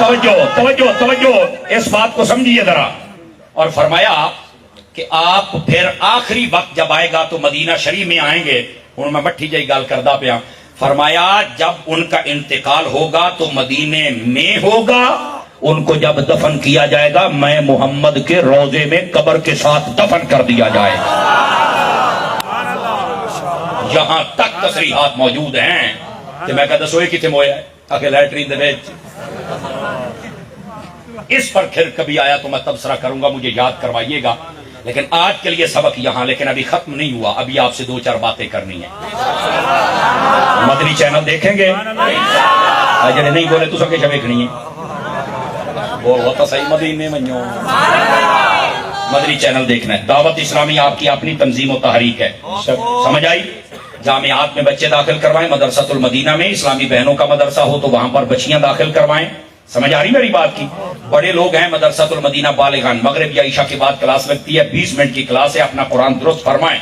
توجہ توجہ توجہ اس بات کو سمجھیے ذرا. اور فرمایا کہ آپ پھر آخری وقت جب آئے گا تو مدینہ شریف میں آئیں گے. ہوں میں مٹھی جائی گال کردہ پیا. فرمایا جب ان کا انتقال ہوگا تو مدینے میں ہوگا. ان کو جب دفن کیا جائے گا میں محمد کے روضے میں قبر کے ساتھ دفن کر دیا جائے گا. یہاں تک تصریحات موجود ہیں کہ میں کہتا سوئے کتنے مویا ہے آخر لیٹرین دے وچ. اس پر پھر کبھی آیا تو میں تبصرہ کروں گا, مجھے یاد کروائیے گا. لیکن آج کے لیے سبق یہاں, لیکن ابھی ختم نہیں ہوا, ابھی آپ سے 2-4 باتیں کرنی ہیں. مدنی چینل دیکھیں گے جڑے نہیں بولے تو سب کے دیکھنی ہے. بولو تو صحیح مدینے منو. مدنی چینل دیکھنا ہے. دعوت اسلامی آپ کی اپنی تنظیم و تحریک ہے, سمجھ آئی. جامعات میں بچے داخل کروائیں, مدرسۃ المدینہ میں اسلامی بہنوں کا مدرسہ ہو تو وہاں پر بچیاں داخل کروائیں. سمجھ آ رہی میری بات کی. بڑے لوگ ہیں مدرسۃ المدینہ بالغان, مغرب یا عشاء کے بعد کلاس لگتی ہے, 20 منٹ کی کلاس ہے, اپنا قرآن درست فرمائیں.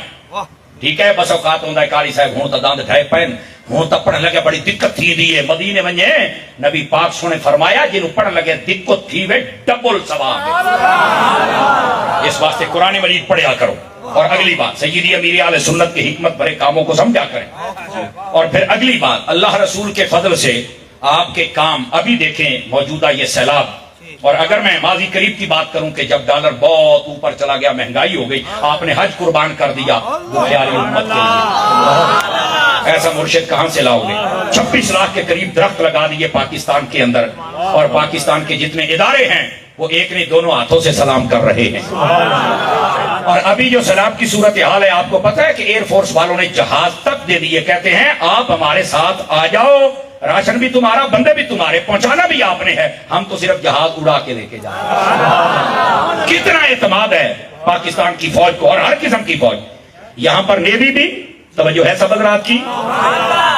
ٹھیک ہے. بس اوقات ہوتا ہے قاری صاحب ہوں تو داند ڈھائے پین ہوں تو پڑھنے لگے بڑی دقت تھی دی ہے. مدینے ونجے نبی پاک سنے فرمایا جنہوں پڑھنے لگے دقت تھی وے ڈبل ثواب ہے. اس واسطے قرآن مجید پڑھیا کرو. اور اگلی بات سیدی امیر اہل سنت کے حکمت بھرے کاموں کو سمجھا کریں. اور پھر اگلی بات اللہ رسول کے فضل سے آپ کے کام ابھی دیکھیں موجودہ یہ سیلاب. اور اگر میں ماضی قریب کی بات کروں کہ جب ڈالر بہت اوپر چلا گیا, مہنگائی ہو گئی, آپ نے حج قربان کر دیا بخیاری امت کے لیے. ایسا مرشد کہاں سے لاؤ گے؟ 26 لاکھ کے قریب درخت لگا دیے پاکستان کے اندر, اور پاکستان کے جتنے ادارے ہیں وہ ایک نہیں دونوں ہاتھوں سے سلام کر رہے ہیں. اور ابھی جو سیلاب کی صورتحال ہے آپ کو پتہ ہے کہ ایئر فورس والوں نے جہاز تک دے دیے, کہتے ہیں آپ ہمارے ساتھ آ جاؤ, راشن بھی تمہارا, بندے بھی تمہارے, پہنچانا بھی آپ نے ہے, ہم تو صرف جہاز اڑا کے لے کے جائیں. کتنا اعتماد ہے پاکستان کی فوج کو, اور ہر قسم کی فوج. یہاں پر نیوی بھی توجہ ہے سب حضرات کی,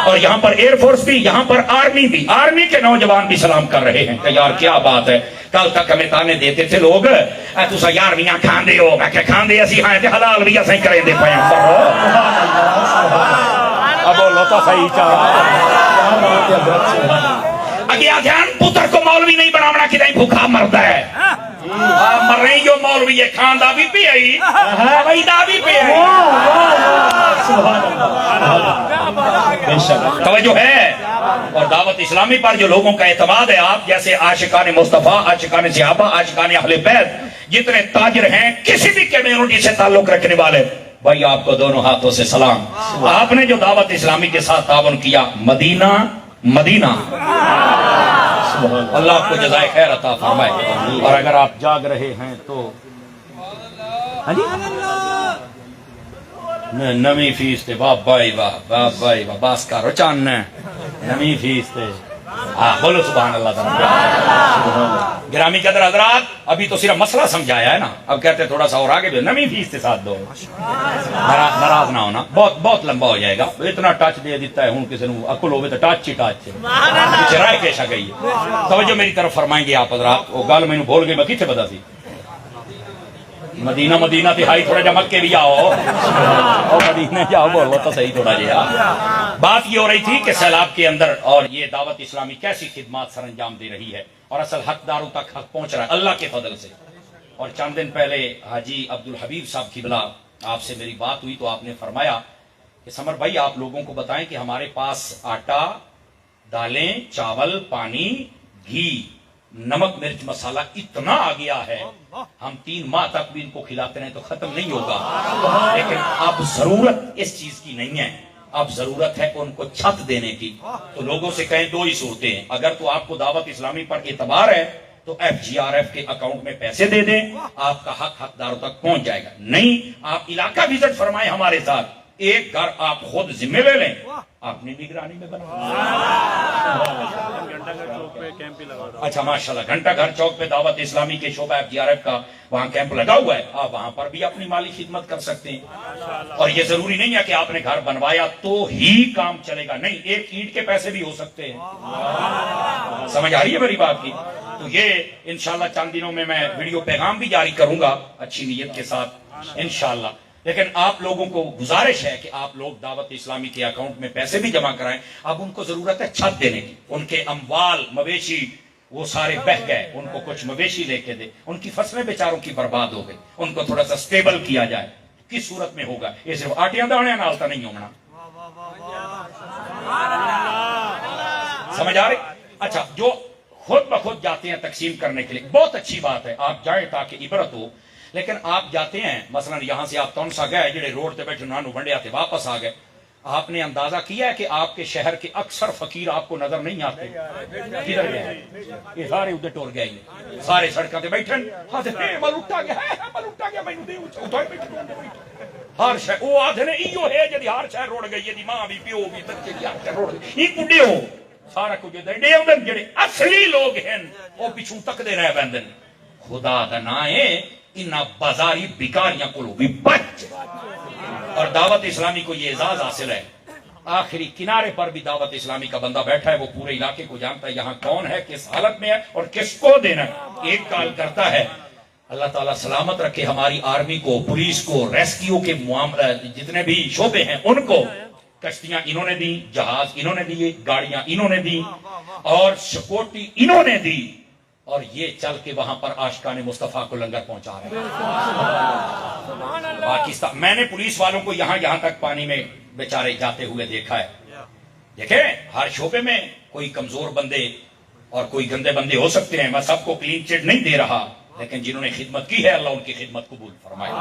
اور یہاں پر ایئر فورس بھی, یہاں پر آرمی بھی. آرمی کے نوجوان بھی سلام کر رہے ہیں کہ یار کیا بات ہے. کل تک ہمیں تانے دیتے تھے لوگ تسا یارویاں کھان دے ہو, میں کہ کھان دے اسی ہاں تے حلال بھی اسیں کریں دے پے اب بولو تو صحیح چاہ. اگیا دھیان پتر کو مولوی نہیں بناونا کہ نہیں بھوکا مردا ہے. مر رہی جو مولوی ہے کھاندا بھی پی آئی ویدا بھی پی آئی. توجہ ہے. اور دعوت اسلامی پر جو لوگوں کا اعتماد ہے, آپ جیسے عاشقان مصطفیٰ, عاشقان صحابہ, عاشقان اہل بیت جتنے تاجر ہیں کسی بھی کمیونٹی سے تعلق رکھنے والے, بھائی آپ کو دونوں ہاتھوں سے سلام. آپ نے جو دعوت اسلامی کے ساتھ تعاون کیا, مدینہ مدینہ, اللہ آپ کو جزائے خیر عطا فرمائے. اور اگر آپ جاگ رہے ہیں تو نمی فیس تے واہ بھائی واہ, واہ بھائی واہ, باس کارو چان نمی فیس تے. بولو سبحان اللہ تعالیٰ. گرامی قدر حضرات, ابھی تو صرف مسئلہ سمجھایا ہے نا, اب کہتے تھوڑا سا اور آگے بھی نمی فیس کے ساتھ دو, ناراض نہ ہونا, بہت لمبا ہو جائے گا. اتنا ٹچ دے دیتا ہے ہوں کسی نے عقل ہوئے تو ٹچ ہی ٹچ چرائے پیش آ گئی ہے. توجہ میری طرف فرمائیں گے آپ حضرات. وہ گل میں نے بھول گئی, میں کتنے پتا سی مدینہ مدینہ تہائی تھوڑا جا مکے بھی آؤ, مدینہ جاؤ بولو تو صحیح تھوڑا جہا. بات یہ ہو رہی تھی کہ سیلاب کے اندر اور یہ دعوت اسلامی کیسی خدمات سر انجام دے رہی ہے, اور اصل حقداروں تک حق پہنچ رہا ہے اللہ کے فضل سے. اور چند دن پہلے حاجی عبدالحبیب صاحب کی بلا آپ سے میری بات ہوئی تو آپ نے فرمایا کہ سمر بھائی آپ لوگوں کو بتائیں کہ ہمارے پاس آٹا, دالیں, چاول, پانی, گھی, نمک, مرچ, مسالہ اتنا آ گیا ہے, ہم 3 ماہ تک بھی ان کو کھلاتے رہیں تو ختم نہیں ہوگا. لیکن اب ضرورت اس چیز کی نہیں ہے, اب ضرورت ہے ان کو چھت دینے کی. تو لوگوں سے کہیں 2 ہی صورتیں ہیں, اگر تو آپ کو دعوت اسلامی پر اعتبار ہے تو FGRF کے اکاؤنٹ میں پیسے دے دیں, آپ کا حق حقداروں تک پہنچ جائے گا. نہیں آپ علاقہ وزٹ فرمائیں ہمارے ساتھ, ایک گھر آپ خود ذمہ لے لیں, اپنی نگرانی میں اچھا ماشاءاللہ گھنٹہ گھر چوک پہ دعوت اسلامی کے شعبہ FGRF کا وہاں کیمپ لگا ہوا ہے, آپ وہاں پر بھی اپنی مالی خدمت کر سکتے ہیں. اور یہ ضروری نہیں ہے کہ آپ نے گھر بنوایا تو ہی کام چلے گا, نہیں, ایک اینٹ کے پیسے بھی ہو سکتے ہیں. سمجھ آ رہی ہے میری بات کی. تو یہ انشاءاللہ چند دنوں میں ویڈیو پیغام بھی جاری کروں گا اچھی نیت کے ساتھ انشاءاللہ. لیکن آپ لوگوں کو گزارش ہے کہ آپ لوگ دعوت اسلامی کے اکاؤنٹ میں پیسے بھی جمع کرائیں. اب ان کو ضرورت ہے چھت دینے کی. ان کے اموال مویشی وہ سارے بہ گئے, ان کو کچھ مویشی لے کے دے. ان کی فصلیں بیچاروں کی برباد ہو گئی, ان کو تھوڑا سا سٹیبل کیا جائے. کس صورت میں ہوگا؟ یہ صرف آٹیاں دانے نالتا نہیں ہونا. سمجھ آ رہی؟ اچھا, جو خود بخود جاتے ہیں تقسیم کرنے کے لیے, بہت اچھی بات ہے, آپ جائیں تاکہ عبرت ہو. لیکن آپ جاتے ہیں مثلا یہاں سے آپ تونسا گئے, جڑے روڈ تے بیٹھے نانو ونڈیا تھے واپس آ گئے. آپ نے اندازہ کیا ہے کہ آپ کے شہر کے اکثر فقیر آپ کو نظر نہیں آتے. کدھر گئے؟ یہ سارے ادھر ٹور گئے, سارے سڑکوں تے بیٹھے. ہاں تے مل اٹھا گیا ہے, مل اٹھا گیا, مینوں دے اتھے بیٹھے. ہر شہر وہ آدھے نے ایو ہے جدی ہر شہر روڑ گئی, یہ ماں بھی پیو بھی بچے بھی ہر شہر روڑ گئی. یہ کڈے ہو سارا کچھ دے اودن جڑے اصلی لوگ ہیں وہ پیچھوں تک دے رہ پیندے. خدا دا نا ہے انہاں بازاری بیکاریاں کولوں بھی بچ. اور دعوت اسلامی کو یہ اعزاز حاصل ہے, آخری کنارے پر بھی دعوت اسلامی کا بندہ بیٹھا ہے, وہ پورے علاقے کو جانتا ہے یہاں کون ہے, کس حالت میں ہے اور کس کو دینا ہے. ایک کال کرتا ہے. اللہ تعالیٰ سلامت رکھے ہماری آرمی کو, پولیس کو, ریسکیو کے معاملہ جتنے بھی شعبے ہیں ان کو. کشتیاں انہوں نے دی, جہاز انہوں نے دیے, گاڑیاں انہوں نے دی, اور سکیورٹی انہوں نے دی, اور یہ چل کے وہاں پر عاشقان مصطفیٰ کو لنگر پہنچا رہے ہیں. پاکستان, میں نے پولیس والوں کو یہاں تک پانی میں بیچارے جاتے ہوئے دیکھا ہے. دیکھیں ہر شعبے میں کوئی کمزور بندے اور کوئی گندے بندے ہو سکتے ہیں, میں سب کو کلین چٹ نہیں دے رہا, لیکن جنہوں نے خدمت کی ہے اللہ ان کی خدمت قبول فرمائے.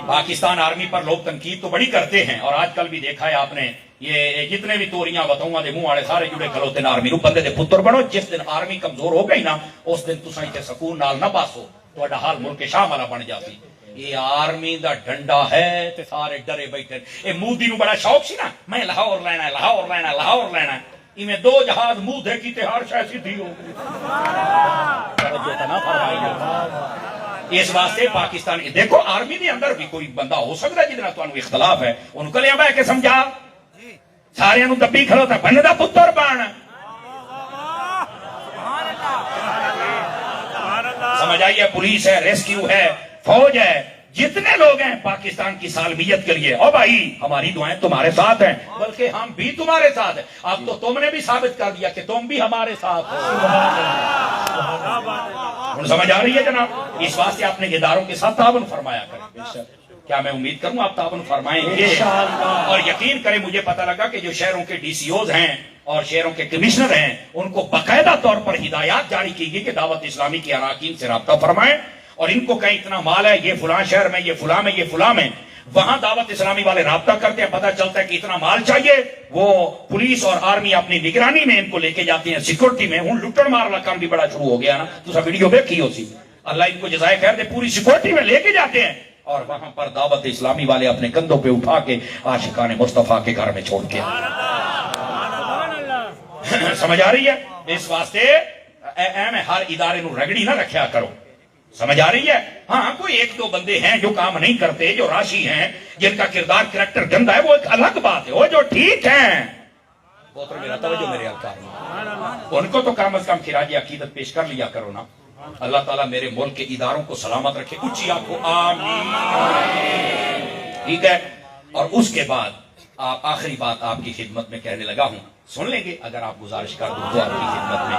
پاکستان آرمی پر لوگ تنقید تو بڑی کرتے ہیں, اور آج کل بھی دیکھا ہے آپ نے, یہ جتنے بھی توریاں بتاؤں دے منہ والے سارے جڑے کھلوتے ہیں آرمی نو. بندے دے پتر بنو, جس دن آرمی کمزور ہو گئی نا اس دن تساں تے سکون نال نہ باسو, تہاڈا حال ملک شام والا بن جاتی. یہ آرمی دا ڈنڈا ہے تے سارے ڈرے بیٹھے. اے مودی نو بڑا شوق سی نا, میں لاہور لینا ہے, لاہور لینا ہے, لاہور لینا ہے. میں دو جہاز منہ دے کی ہر شے سیدھی ہو گئی. اس واسطے پاکستان دیکھو آرمی دے اندر بھی کوئی بندہ ہو سکتا ہے جہاں تمہیں اختلاف ہے, ان کو لیا بہ کے سمجھا, سارے دبی کھلوتا بندا پتر بن. سمجھ آئیے, پولیس ہے, ریسکیو ہے, فوج ہے, جتنے لوگ ہیں پاکستان کی سالمیت کے لیے, او بھائی ہماری دعائیں تمہارے ساتھ ہیں, بلکہ ہم بھی تمہارے ساتھ ہیں. اب تو تم نے بھی ثابت کر دیا کہ تم بھی ہمارے ساتھ ہو. سمجھ آ رہی ہے جناب؟ اس واسطے اپنے اداروں کے ساتھ تعاون فرمایا کریں. کیا میں امید کروں آپ تعاون فرمائیں گے؟ اور یقین کریں, مجھے پتہ لگا کہ جو شہروں کے ڈی سی اوز ہیں اور شہروں کے کمشنر ہیں ان کو باقاعدہ طور پر ہدایات جاری کی گئی کہ دعوت اسلامی کے اراکین سے رابطہ فرمائیں, اور ان کو کہیں اتنا مال ہے, یہ فلاں شہر میں, یہ فلاں میں, یہ فلاں میں. وہاں دعوت اسلامی والے رابطہ کرتے ہیں, پتہ چلتا ہے کہ اتنا مال چاہیے, وہ پولیس اور آرمی اپنی نگرانی میں ان کو لے کے جاتی ہیں سیکورٹی میں. ہوں لٹن مار والا کام بھی بڑا شروع ہو گیا نا, تو سب ویڈیو دیکھی ہو سی. اللہ ان کو جزائے خیر دے, پوری سیکورٹی میں لے کے جاتے ہیں, اور وہاں پر دعوت اسلامی والے اپنے کندھوں پہ اٹھا کے عاشقان مصطفیٰ کے گھر میں چھوڑ کے. سمجھ آ رہی ہے؟ اس واسطے ہر ادارے نو رگڑی نہ رکھیا کرو. سمجھ آ رہی ہے؟ ہاں کوئی ایک دو بندے ہیں جو کام نہیں کرتے, جو راشی ہیں, جن کا کردار کریکٹر گندا ہے, وہ ایک الگ بات ہے. وہ جو ٹھیک ہیں میرا توجہ میرے ان کو تو کم از کم خراج عقیدت پیش کر لیا کرو نا. اللہ تعالیٰ میرے ملک کے اداروں کو سلامت رکھے. اونچی آپ کو آمین. ٹھیک ہے, اور اس کے بعد آخری بات آپ کی خدمت میں کہنے لگا ہوں, سن لیں گے اگر آپ گزارش کر دوں تو. آپ کی خدمت میں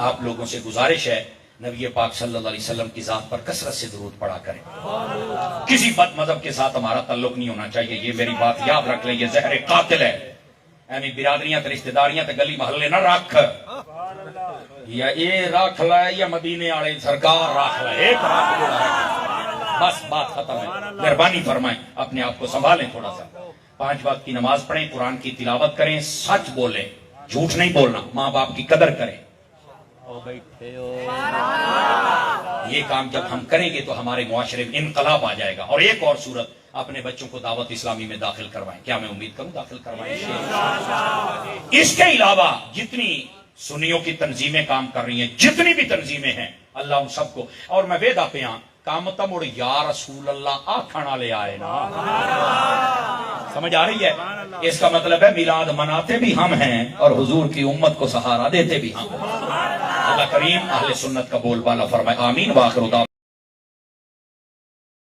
آپ لوگوں سے گزارش ہے, نبی پاک صلی اللہ علیہ وسلم کی ذات پر کثرت سے درود پڑھا کریں. کسی بد مذہب کے ساتھ ہمارا تعلق نہیں ہونا چاہیے, یہ میری بات یاد رکھ لیں, یہ زہر قاتل ہے. یعنی برادریاں تے رشتہ داریاں تے گلی محلے نہ رکھ, یا اے رکھ لائے یا مدینے والے سرکار رکھ لائے, ایک رکھ لائے, بس بات ختم ہے. مہربانی فرمائیں اپنے آپ کو سنبھالیں تھوڑا سا. 5 وقت کی نماز پڑھیں, قرآن کی تلاوت کریں, سچ بولیں, جھوٹ نہیں بولنا, ماں باپ کی قدر کریں. یہ کام جب ہم کریں گے تو ہمارے معاشرے میں انقلاب آ جائے گا. اور ایک اور صورت, اپنے بچوں کو دعوت اسلامی میں داخل کروائیں. کیا میں امید کروں داخل کروائیں. اس کے علاوہ جتنی سنیوں کی تنظیمیں کام کر رہی ہیں, جتنی بھی تنظیمیں ہیں, اللہ ان سب کو, اور میں ویدہ پہ ہاں کام مڑ یا رسول اللہ آکھنا لے آئے نا. سمجھ آ رہی ہے؟ اس کا مطلب ہے میلاد مناتے بھی ہم ہیں اور حضور کی امت کو سہارا دیتے بھی ہم. اللہ کریم اہل سنت کا بول بالا فرمائے. آمین. واخر دعوانا